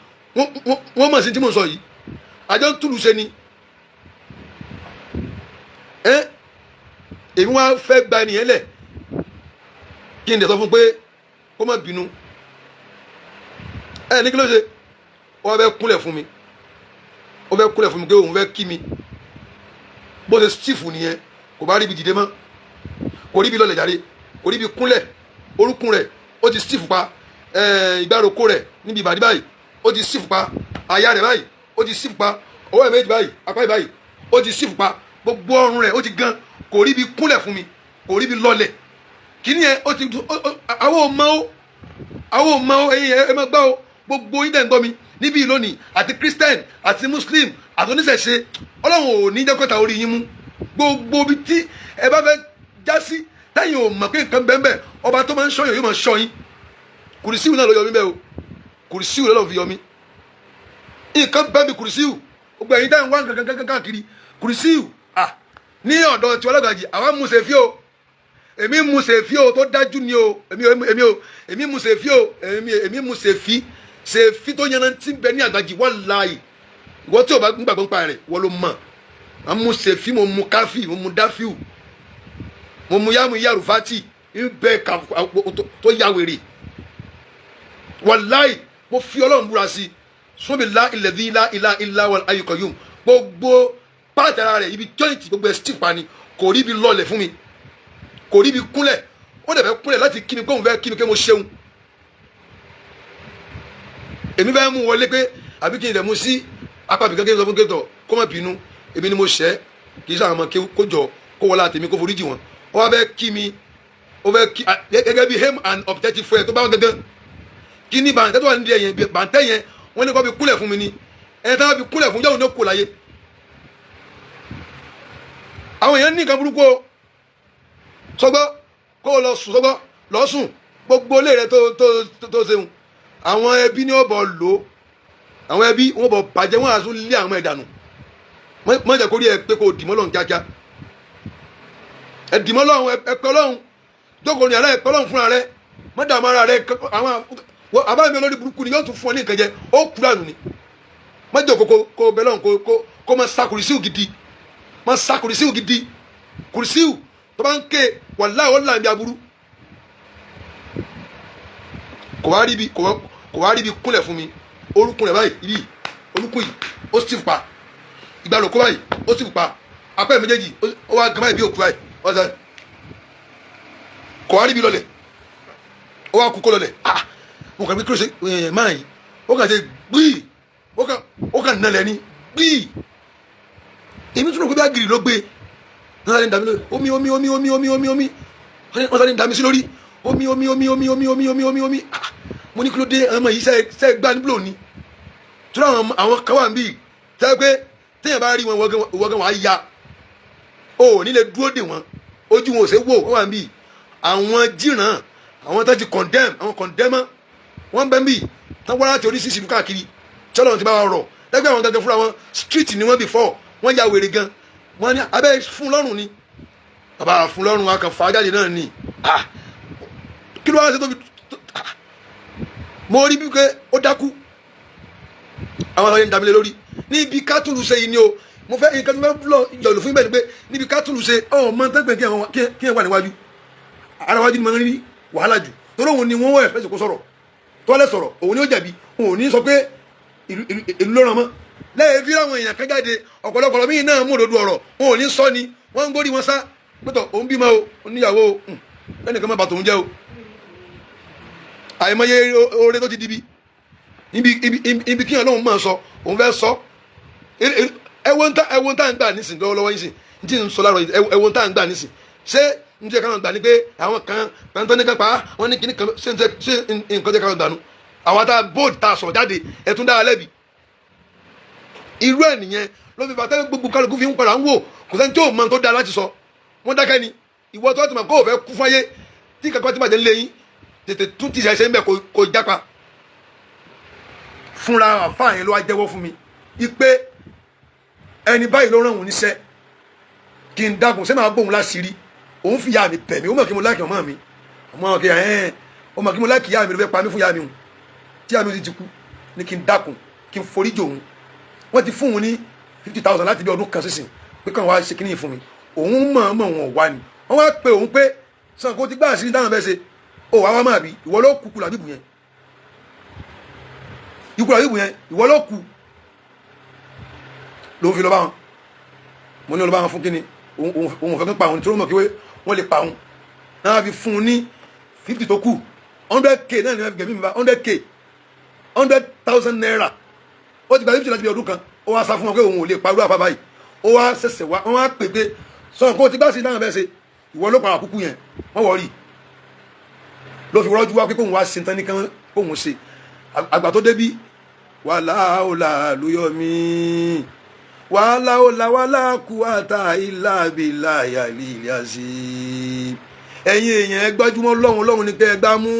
wọ́n mọ̀ sí tí mò ń sọ yìí àjọ ń túlù ṣe ni èmi wá fẹ́ gba ènìyàn lẹ̀ kí n dẹ̀ sọ fún pé kó má bínú ní kí ló ṣe wọ́n fẹ́ kúnlẹ̀ fún mi ó fẹ́ kúnlẹ̀ fún mi pé òun fẹ́ kí mi bó ṣe sífù nìyẹn kò bá rí ibi dìde mọ́ kò rí bí lọlẹ̀ jàre, kò rí bí kúnlẹ̀, orúnkún rẹ̀ ó ti stiff pa, ìgbàròkó rẹ̀ níbi ìbàdí báyìí ó ti stiff pa, àyà rẹ̀ báyìí ó ti stiff pa, ọwọ́ ẹ̀ méjì báyìí apá ẹ̀ báyìí ó ti stiff pa, gbogbo ọrùn rẹ̀ ó ti gan, kò rí bí kúnlẹ̀ fún mi, kò rí bí lọlẹ̀. Kíní yẹn ó ti àwọn ò mọ ó ẹ̀yin ẹ máa gbọ́ o, gbogbo yín dẹ̀ ń gbọ́ mi níbí lónìí àti Christian àti Muslim àti oníṣẹ̀ṣe, Ọlọ́run ò ní jẹ́ kọ́ta orí yín mú. Gbogbo ibi tí ẹ bá fẹ́ já sí táyìn ò mọ̀ pé nǹkan bẹ́ẹ̀ bẹ́ẹ̀, ọba tó máa ń ṣọ́yàn yóò máa ṣọ́ yín. Kùrìsíù náà ló yọ mí bẹ́ẹ̀ o, kùrìsíù lọ́lọ́ fi yọ mí. Nǹkan bẹ́ẹ̀ bí kùrìsíù, gbogbo ẹ̀yin táyìn wá nǹkan káàkiri kùrìsíù ní ọ̀dọ̀ tí ọlọ́gbàjì àwa mú ṣe fí o, èmi mú ṣe fí o tó dájú ni o, èmi mú ṣe fí o, èmi mú ṣe fí tó yẹn ti bẹ ní àgbàjì wallahi. Ìwọ tí o bá gbàgbọ́ nípa rẹ̀ wọ́n ló mọ̀. A mú ṣe fí, mo mú káfí, mo mú dáfíù, mo mú yàmú yàrúfátì ń bẹ tó yà wèrè wallahi. Mo fi Ọlọ́run búra sí sọ́bi láìlẹ̀dí ilá wal hayyul qayyum, gbogbo pàtàkì rẹ̀ ibi joint gbogbo ẹ̀ stiff pa ni, kò rí ibi lọlẹ̀ fún mi, kò rí ibi kúnlẹ̀. Ó dẹ̀ fẹ́ kúnlẹ̀ láti kí mi kóhun fẹ́ kí mi pé mo ṣeun. Èmi fẹ́ mú wọlé pé àbí kí n lè mú sí apá ibìkan kí n sọ fún kétọ̀ kó má bínú, èmi ni mo ṣẹ́, kì í sáà mọ kó jọ kó wọlé àtẹ̀mí kó foríjì wọn. Ó wá fẹ́ kí mi, ó fẹ́ kí gẹ́gẹ́ bí aim and objective fún ẹ tó bá wọn gẹ́gẹ́. Kí ni bàǹtẹ́ tó wà nídìí ẹ̀yẹn bàǹtẹ́ yẹn wọ́n ní kó fi kúnlẹ̀ fún mi ni, ẹni tí wọ́n fi kúnlẹ̀ fún yóò ní kó láyé. Àwọn èèyàn ní nǹkan burúkú o, sọgbọ́ kó o lọ sùn, sọgbọ́ lọ sùn, gbogbo ilé rẹ tó ṣeun àwọn ẹbí ni ó bọ̀ lò, àwọn ẹbí wọn bọ̀ bàjẹ́ wọn àtún lé àwọn ẹ̀dànù. Má jẹ́ kó rí ẹ pé kó dìmọ́ lọ́hùn kíákíá, ẹ dìmọ́ lọ́hùn, ẹ pẹ́ lọ́hùn, jókòó ní ara ẹ pẹ́ lọ́hùn fúnra rẹ, má dààmú ara rẹ. Àwọn àbámi olórí burúkú ni yóò tún fún ọ ní nǹkan jẹ, ó kú dànù ni. Má jẹ́ kó bẹ́ lọ́hùn kó má sa kùrìsíù gidi, má sa kùrìsíù gidi. Kùrìsíù tó bá ń ké wallahi ó là ń bí aburú. Kò wá rí bí kúnlẹ̀ fún mi, orúnkún rẹ̀ báyìí ibi orúnkún yìí ó sì pa, ìgbàlókó báyìí ó sì pa, apá méjèèjì ó wá gan báyìí bí òkú báyìí ọ̀sẹ̀. Kò wá rí bí lọlẹ̀, ó wá kú kó lọlẹ̀. Mo kàn bí kí ló ṣe máa yìí, ó kàn ṣe gbìí, ó kàn nalẹ̀ ní gbìí. Èmi tún rò pé bí agiri ló gbé, wọ́n sáré ń dà mí lórí omi wọ́n sáré ń dà mí sí lórí omi. Mo ní kí ló dé ọmọ yìí sẹ́ gbá níbùlò ni. Tí àwọn kan wà níbí sẹ́ pé téèyàn bá rí wọn wọ́gán wàá ya, o ò ní lè dúró dè wọ́n, ojú wọn ò ṣe wò. Wọ́n wà níbí àwọn jìràn, àwọn tó ti condemn, àwọn condemner wọ́n bẹ́ níbí tán wọ́n láti oríṣiríṣi ìlú káàkiri tí Ọlọ́run ti bá wa rọ̀ lẹ́gbẹ̀ẹ́ àwọn gangan fúnra wọn street ni wọ́n before wọ́n ya wèrè gan. Wọ́n ní abẹ́ fún lọ́rùn ni, bàbá fún lọ́rùn wa kan fà á jáde náà ni. Kí ló wá ṣe tó fi mo rí bí pé ó dákú. Àwọn ọ̀rẹ́ ń dàmílẹ̀ lórí níbi kátùlù ṣe yìí ni o. Mo fẹ́ nǹkan tó fẹ́ lọ yọ̀lù fún ibẹ̀ ni pé níbi kátùlù ṣe ọmọ tẹ́gbẹ̀ kí ẹ wà níwájú, ara wájú ni mo rí wàhálà jù. Torí òun ni wọ́n wọ̀ ẹ̀fẹ́ sọ̀kó sọ̀rọ̀ tó lẹ́ sọ̀rọ̀, òun ni ó jẹ̀bi, òun ò ní sọ pé ìlú ló ràn mọ́. Lẹ́yìn fi àwọn èèyàn kan jáde ọ̀pọ̀lọpọ̀ míì náà mú òdodo ọ̀rọ̀, òun ò ní sọ ni wọ́n ń gbórí wọn sá pẹ́tọ̀ òun bímọ o, oníyàwó o, ẹnìkan má bà tòun jẹ́ o. Àìmọye oore tó ti dibi ibi kí Ọlọ́run máa sọ òun fẹ́ sọ. Ẹwọ́n tá à ń gbà nísìn lọ́wọ́lọ́wọ́ yìí sìn ní tí ń sọ láàárọ̀ yìí, ẹwọ́n tá à ń gbà nísìn. Ṣé ń jẹ́ káwọn gbà ní pé àwọn kan pẹ̀ntọ́ ní kápá wọ́n ní kíní kan ṣé nǹkan jẹ́ káwọn gbà nù. Àwọn tá bold tá a sọ̀ jáde ẹ̀tún dára lẹ́bi. Irú ẹ̀ nìyẹn ló fi bàtẹ́ gbogbo kálukú fi ń padà ń wò, kò sẹ́ni tí ò mọ tó dáa láti sọ. Wọ́n dákẹ́ ni ìwọ tó ti mọ̀ kó o fẹ́ kú fáyé tí kankan ti bàjẹ́ ńlẹ̀ yín tètè tún ti ṣẹ̀ṣẹ̀ ń bẹ̀ kó jápa. Fúnra àfáà yẹn ló wá jẹ́wọ́ fún mi ipe ẹni báyìí ló ràn òun níṣẹ́ kí n dákun sẹ́mi àgbóhun láṣìírí, òun fi ya mi bẹ̀ mí, ó mọ̀ kí mo láàkì ọmọ mi, ọmọ kí ó mọ̀ kí mo láàkì ya mi ló fẹ́ pa mí fún ya mi hùn tí ya mi ti kú ní kí n dákun kí n foríjì òun. Wọ́n ti fún òun ní 50,000 láti bí ọdún kan sísìn pé káwọn wá ṣe kíní fún mi, òun mọ̀ wọn wá ni. Wọ́n wá pe òun pé Ṣàngó ti gbá àṣírí dáhùn bẹ́ẹ̀ ṣe, ó wá máa bí ìwọ ló kú Làbíbù yẹn, ikú Làbíbù yẹn ìwọ ló kú. Ló fi lọ bá wọn, mo ní lọ bá wọn fún kíni, òun fẹ́ kí n pa òun tí ó mọ̀ kí wọ́n lè pa òun náà fi fún un ní 50 tó kù 100k náà ni wọ́n fi gẹ̀mí mi bá 100k 100,000 naira ó ti gba 50 láti bí ọdún kan ó wá sá fún wọn pé òun ò lè parú àfa báyìí ó wá ṣẹ̀ṣẹ̀ wá wọ́n wá pè pé sọ̀rọ̀ kó o ti bá sí náà bẹ́ẹ̀ ṣe ìwọ ló para kúkú yẹn wọ́n wọ̀ rí ló fi rọ́jú wá pé kóun wá ṣe tán ní kán kóun ṣe àgbà tó débí wàhálà òlà lóyọ mi wàhálà òlà wàhálà kú àtà ilà bìlà yàlí ìlíàsí ẹ̀yin èèyàn ẹ gbájúmọ́ ọlọ́run ní kẹ́ ẹ gbá mú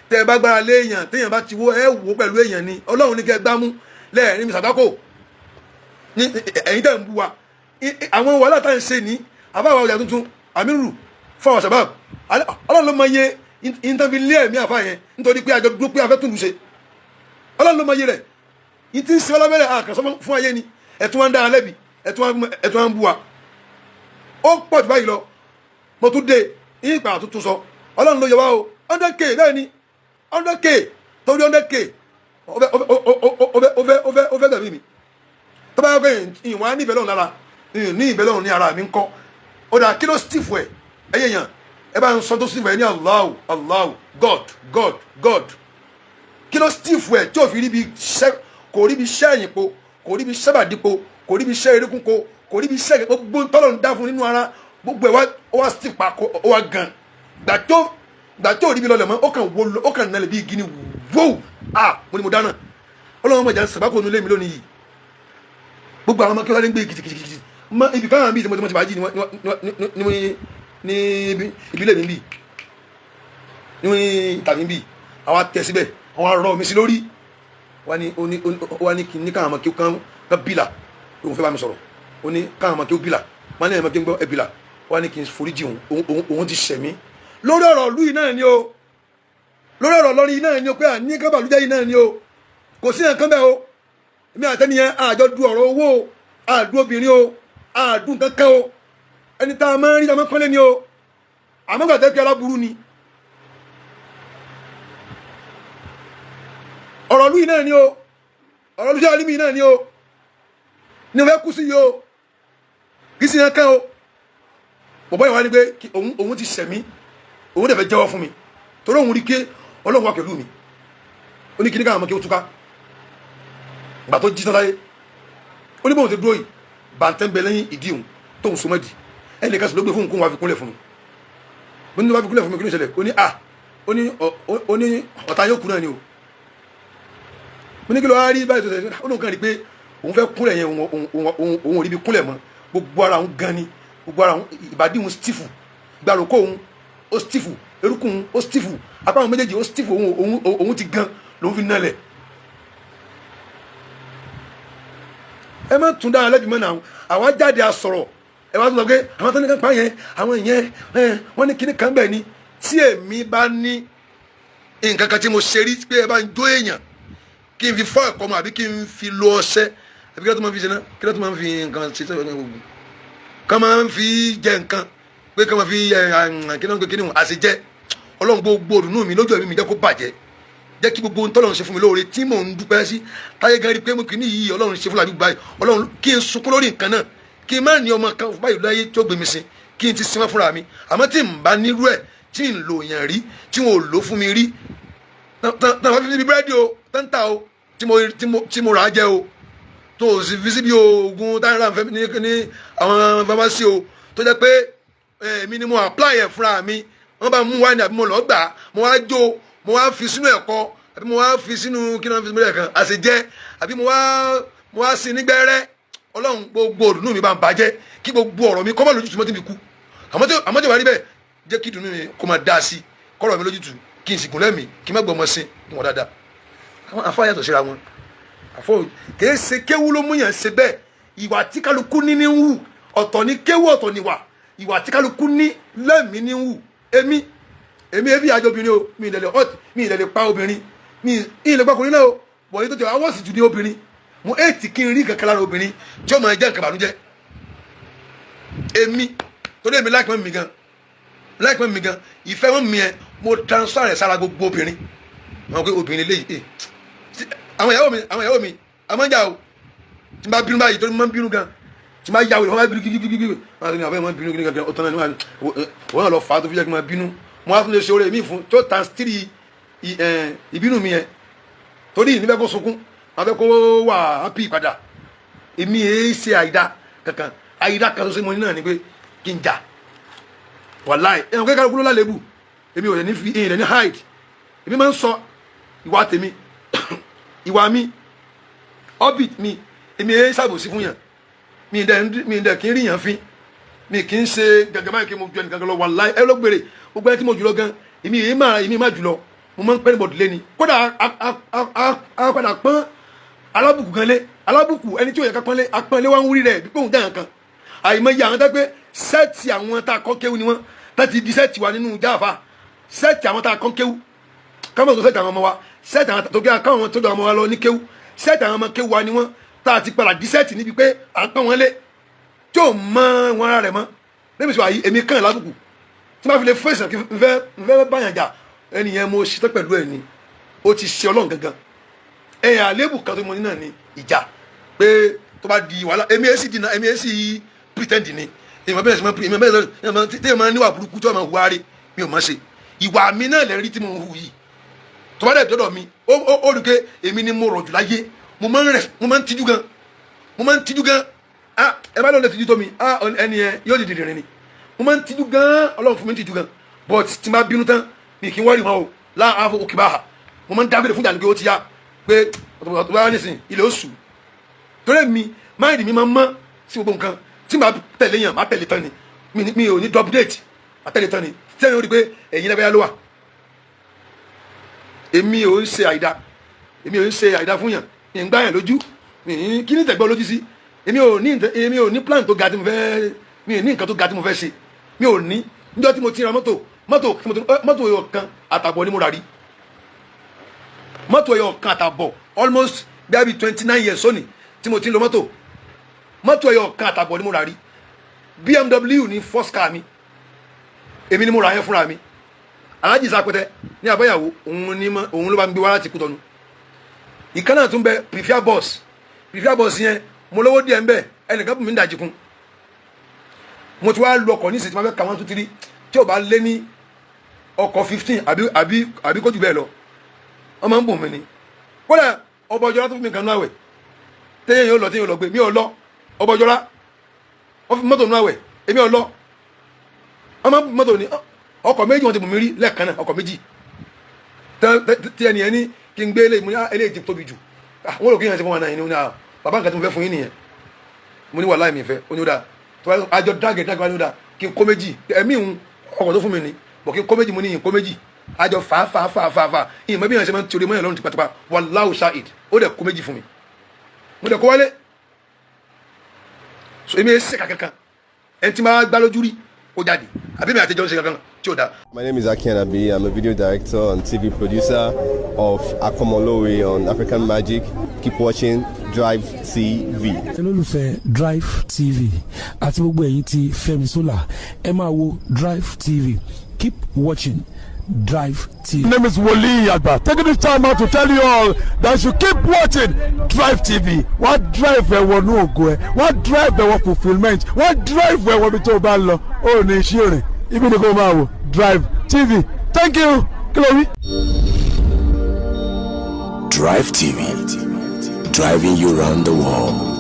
tẹ́ ẹ bá gbára lé èèyàn téèyàn bá ti wó ẹ wò pẹ̀lú èèyàn ni ọlọ́run ní kẹ́ ẹ gbá mú lẹ́ẹ̀rin mi sàdákò ní ẹ̀yin tẹ́ ń bu wa àwọn wàhálà tá à ń ṣe ní àbáwá ọjà tuntun àmírù fún àwọn sábà ọlọ́run ló mọ iye ìntàfi lé ẹ̀mí àfa yẹn nítorí pé àjọ dúró pé afẹ́ tún lù ṣe ọlọ́run ló mọ iye rẹ̀ yìí ti ń ṣe ọlọ́bẹ̀rẹ̀ àkànṣọ́ fún ayé ni ẹ̀tún wa ń dára lẹ́bi ẹ̀tún wa ń bu wa ó pọ̀ jù báyìí lọ mo tún dé yín ìgbà tuntun sọ ọlọ́run ló yẹ wá o 100k bẹ́ẹ̀ ni 100k torí 100k ó fẹ́ gbẹ̀mí mi tó bá yẹ pé ìwọ̀n á ní ìbẹ̀lẹ̀ ọ̀hún lára ní ìbẹ̀lẹ̀ ọ̀hún ní ara mi ń kọ́ ó dà kí ló steve ẹ̀ ẹ̀yẹ yàn ẹ bá ń sọ tó steve ẹ̀ ní Allahu Allahu God kí ló steve ẹ̀ tí ò fi rí bi ṣẹ́ kò rí bi ṣẹ́ ẹ̀yìn po kò rí bi ṣẹ́ bàdípo kò rí bi ṣẹ́ erékùn ko kò rí bi ṣẹ́ gbogbo tọ́lọ̀ ń dá fún nínú ara gbogbo ẹ̀ wá steve pa ó wá gan gbà tí ò rí bi lọlẹ̀ mọ́ ó kàn nalẹ̀ bí igi ni wóò mo ní mo dáná ọlọ́run mọ̀jà sàbákò nulẹ̀ mi lónìí yìí gbogbo àwọn ọmọ kí wọ́n ń gbé gidigidi mọ ibi káwọn bíi tí mo ti bá jí ní ìbílẹ̀ mi bíi ní tàbí bíi àwọn tẹ̀ síbẹ̀ àwọn arọ mi sí lórí wọ́n ní kí ní káwọn ọmọ kí wọ́n bílà òun fẹ́ bá mi sọ̀rọ̀ ó ní káwọn ọmọ kí wọ́n bílà wọ́n ní ẹ̀mọ́ kí n gbọ́ ẹ bílà wọ́n ní kí n foríjì òun ti ṣẹ̀mí lórí ọ̀rọ̀ ìlú yìí náà ni o lórí ọ̀rọ̀ lọ́rí yìí náà ni o pé àní kábàlújẹ́ yìí náà ni o kò sí nǹkan bẹ́ẹ̀ o èmi àtẹniyẹn àjọ du ọ̀rọ̀ owó o àdú obìnrin o àdú kankan o ẹni tá a máa ń rí ọmọ kọ́lé ni o àmọ́ gbàtẹ́ kí aláburú ni ọ̀rọ̀ ìlú yìí náà ni o ọ̀rọ̀ ìlú alimi náà ni o ní o fẹ́ kú sí yìí o kì í sí nǹkan o bọ̀bọ́ ìwà ni pé òun ti ṣẹ̀mí òun dẹ̀ fẹ́ jẹ́wọ́ fún mi torí òun rí pé ọlọ́run wà pẹ̀lú mi ó ní kí ní káwọn ọmọ kí ó túká ìgbà tó jí tán láyé ó ní bóun ti dúró yìí bàǹtẹ́ ń bẹ lẹ́yìn ìdí òun tóun so mọ́dì ẹnì kan sì ló gbé fún òun kó wọn fi kúnlẹ̀ fún mi mo ní wọn fi kúnlẹ̀ fún mi kí ló ṣẹlẹ̀ ó ní ọ̀tá yóò kú náà ni o mo ní kí ló wá rí báyìí tó ṣẹlẹ̀ ó lóun kàn rí pé òun fẹ́ kúnlẹ̀ yẹn òun ò rí bí kúnlẹ̀ mọ́ gbogbo ara òun gan ni gbogbo ara òun ìbàdí òun stifu gbàlókò òun ó stifu erukun ó stifu apá àwọn méjèèjì ó stifu òun ti gan lòun fi nálẹ̀ ẹ má tún dára lẹ́bi mọ́ náà àwọn jáde àsọ̀rọ̀ ẹ wá tún lọ pé àwọn tó ní kápá yẹn àwọn ìyẹn wọ́n ní kíní kan bẹ̀ ni tí èmi bá ní nǹkan kan tí mo ṣe rí pé ẹ bá ń jó èèyàn kí n fi fọ́ ẹ̀kọ́ mọ́ àbí kí n fi lo ọṣẹ àbí kí ló tó máa fi ṣe náà kí ló tó máa fi nǹkan ṣe sẹ́wọ̀n gbogbo ká máa fi jẹ nǹkan pé ká máa fi kí ló ń gbé kíní wọn àṣejẹ ọlọ́run gbogbo òdùnnú mi lójú ẹ̀mí mi jẹ́ kó bàjẹ́ jẹ́ kí gbogbo ntọ́lọ́run ṣe fún mi lóore tí mò ń dúpẹ́ sí táyé gan rí pé mo kì í ní yìí ọlọ́run ṣe fún làbí báyìí ọlọ́run kí n sunkún lórí nǹkan náà kí n má ní ọmọ kan báyìí láyé tó gbé mi sin kí n ti sin wọn fúnra mi àmọ́ tí n bá nírú ẹ̀ tí n lò yàn rí tí wọn ò lò fún mi rí náà wọ́n fi síbi búrẹ́dì o tẹ́ńtà o tí mo rà á jẹ o tó o sì fi síbi oògùn táyà ní àwọn famasi o tó jẹ́ pé èmi ni mo apply ẹ̀ fúnra mi wọ́n bá mú wá ní àbí mo lọ gbà mo wá jó mo wá fi sínú ẹ̀kọ́ àbí mo wá fi sínú kí náà fi sínú ẹ̀kan àṣejẹ́ àbí mo wá sí nígbẹ́rẹ́ ọlọ́run gbogbo òdùnnú mi bá ń bàjẹ́ kí gbogbo ọ̀rọ̀ mi kọ́ mọ́ lójútùú mọ́ tí mi kú àmọ́ tí wàá rí bẹ́ẹ̀ jẹ́ kí ìdùnnú mi kó máa dá sí kọ́rọ̀ mi lójútùú kí n sì gùn lẹ́mìí kí n má gbọ́mọ sí wọn dáadáa àwọn àfáà yàtọ̀ síra wọn àfọ kìí ṣe kéwú ló mú yàn ṣe bẹ́ẹ̀ ìwà tí kálukú ní ń wù ọ̀tọ̀ ní kéwú ọ̀tọ̀ níwà ìwà tí kálukú ní lẹ́mìí ní ń wù èmi ebi àjọ obìnrin o mi ìlẹ̀lẹ̀ pa obìnrin mi ìlẹ̀ gbọ́kùnrin náà o bọ̀ yìí tó jẹ́ àwọn sì jù ní obìnrin mo èètì kí n rí kankan lára obìnrin tí ó máa jẹ́ nǹkan bànújẹ́ èmi torí èmi láìpẹ́ mi gan ìfẹ́ wọn mi yẹn mo transfer rẹ̀ sára gbogbo obìnrin wọn pé obìnrin léyìí àwọn ìyàwó mi àmọ́ ń jà o tí n bá bínú báyìí torí mo máa ń bínú gan tí máa yàwó ìfọwọ́ bínú kíkíkíkí wọn ni àbẹ́ wọn bínú kíní kankan ọ̀tọ̀ náà ni wọn náà lọ fà á tó fi jẹ́ kí n máa bínú mo wá tún lè ṣe oore mi fún tó times 3 ìbínú mi yẹn torí níbẹ̀ kó sunkún wọn fẹ́ kó wà happy padà èmi èé ṣe àìdá kankan àìdá kan tó ṣe mo ní náà ni pé kí n jà wàláì ẹ̀hún kékeré kúrò lálébù èmi ò lè ní fi èyí lè ní hide èmi máa ń sọ ìwà tèmi ìwà mi orbit mi èmi èé ṣàbòsí fún yàn mi dẹ̀ kí n rí yàn fín mi kì í ṣe gàgà báyìí kí mo ju ẹnìkan lọ wàláì ẹ lọ́gbèrè gbogbo ẹ tí mo jùlọ gan èmi má jùlọ mo máa ń pẹ́ ní bọ̀dù lẹ́ni kódà a padà pọ́n alábùkù gan lé alábùkù ẹni tí ó yẹ ká pọ́nlé apọ́nlé wa ń wúrí rẹ̀ bí pòun dáhàn kan àìmọye àwọn tó pé sẹ́ẹ̀tì àwọn tá a kọ́ kéwú ni wọ́n tá ti di sẹ́ẹ̀tì wa nínú jáfa sẹ́ẹ̀tì àwọn tá a kọ́ kéwú káwọn tó sẹ́ẹ̀tì àwọn ọmọ wa sẹ́ẹ̀tì àwọn tó gbé káwọn tó gbé àwọn ọmọ wa lọ ní kéwú sẹ́ẹ̀tì àwọn ọmọ kéwú wa ni wọ́n tá a ti padà di sẹ́ẹ̀tì níbi pé à ń pọ́n wọn lé tí ò mọ wọn ara rẹ̀ mọ́ lẹ́mi sọ àyè èmi kàn lábùkù tí wọ́n fi lè fèsì kí n fẹ́ báyàn jà ẹnìyẹn mo ṣetán pẹ̀lú ẹ̀ ni ó ti ṣe ọlọ́run gangan ẹ̀yìn àlébù kan tó mọ ní náà ni ìjà pé tó bá di wàhálà èmi ẹ̀ sì pretend ni èmi bẹ́ẹ̀ sọ tí èmi níwà burúkú tí wọ́n máa hùwà rí mi ò máa ṣe ìwà mi náà lè rí tí mo hù yìí tó bá dẹ̀ dọ́dọ̀ mi ó rí pé èmi ni mo rọ̀ jù láyé mo máa ń tijú gan ẹ bá lọ́ọ́ lè tijú tó mi ẹni yẹn yóò di dìrìrìn ni mo máa ń tijú gan ọlọ́run fún mi ń tijú gan but tí n bá bínú tán mi kì í wọ́ọ̀rì wọn o láàfọ̀ òkè bá a mo máa ń dábìlì fún ìdánilójú ó ti yá pé ọ̀tọ̀ bá wà nísìn ilé oṣù torí mi máìlì mi máa ń mọ́ sí gbogbo nǹkan tí màá tẹ̀lé yàn màá tẹ̀lé tán ni mi ò ní double date màá tẹ̀lé tán ni tí ẹ̀yin ó rí i pé ẹ̀yin lẹ́bẹ̀ẹ́ ló wà èmi ò ń ṣe àìdá fún yàn mi ń gbá yàn lójú kí ni tẹ̀gbọ́ lójú sí èmi ò ní plan tó ga tí mo fẹ́ mi ò ní nǹkan tó ga tí mo fẹ́ ṣe mi ò ní níjọ́ tí mo ti ra mọ́tò ẹyọ kan àtàbọ̀ ni mo rà rí mọ́tò ẹyọ kan àtàbọ̀ almost bí 29 years sóni tí mo ti ń lo mọ́tò ẹyọ kan àtàbọ̀ ni mo rà rí BMW ní first car mi èmi ni mo rà yẹn fúnra mi Alhaji Sapẹtẹ ní àbáyàwó òun ló bá ń gbé wá láti Kútọ̀nù ìkan náà tún bẹ prefer bus yẹn mo lówó díẹ̀ ń bẹ ẹnìkan bùn mí ń dàjì kún mo ti wá lu ọkọ̀ ní ìsìn tí wọ́n fẹ́ ka 1 2 3 tí ò bá lé ní ọkọ̀ 15 àbí kó jù bẹ́ẹ̀ lọ wọ́n máa ń bùn mí ni kódà Ọbọ̀jọ́lá tó fún mi kan náà wẹ̀ téèyàn yóò lọ téèyàn lọ gbé mi ò lọ Ọbọ̀jọ́lá wọ́n fi mọ́tò náà wẹ̀ èmi ò lọ wọ́n máa ń bùn mọ́tò ní ọkọ̀ méjì wọ́n ti bùn mí rí lẹ́ẹ̀kan náà ọkọ̀ méjì tí ẹni ẹni kí n gbé eléyìí ti tóbi jù wọ́n rò kí yẹn ti fún wọn náà yìí ní bàbá nǹkan tí mo fẹ́ fún yín nìyẹn mo ní wàhálà mi fẹ́ ó ní ó dáa àjọ dágẹ̀ wá ní ó dáa kí n kó méjì ẹ̀mí ìhun ọkọ̀ tó fún mi ni bọ̀ kí n kó méjì mo ní yìn kó méjì àjọ fà ìyìn mẹ́bí yẹn ṣe máa ń torí mọ́yàn lọ́rùn tipátipá wallahu shahid ó dẹ̀ kó méjì fún mi mo dẹ̀ kó wálé so èmi ẹ̀ ṣèkà kankan ẹni tí máa gbá lójú rí ó jáde àbí mi àtijọ́ ń ṣe kankan tí ó dáa. My name is Aki Anabi. I'm a video director and TV producer of Akomolowe on African Magic. Keep watching Drive TV. olólùfẹ́ Drive TV àti gbogbo ẹ̀yin tí Fẹ́mi Sola ẹ máa wo Drive TV. Keep watching Drive TV. My name is Wole Agba. Taking this time out to tell you all that you keep watching Drive TV. What drive ẹ̀wọ̀ ní ògo ẹ̀? What drive ẹ̀wọ̀ fulfilment? What drive ẹ̀wọ̀ bí tó o bá lọ? Ó ní iṣẹ́ rìn. Ibi ni kò máa wò Drive TV. Thank you. Chloe. Drive TV. Driving you around the world.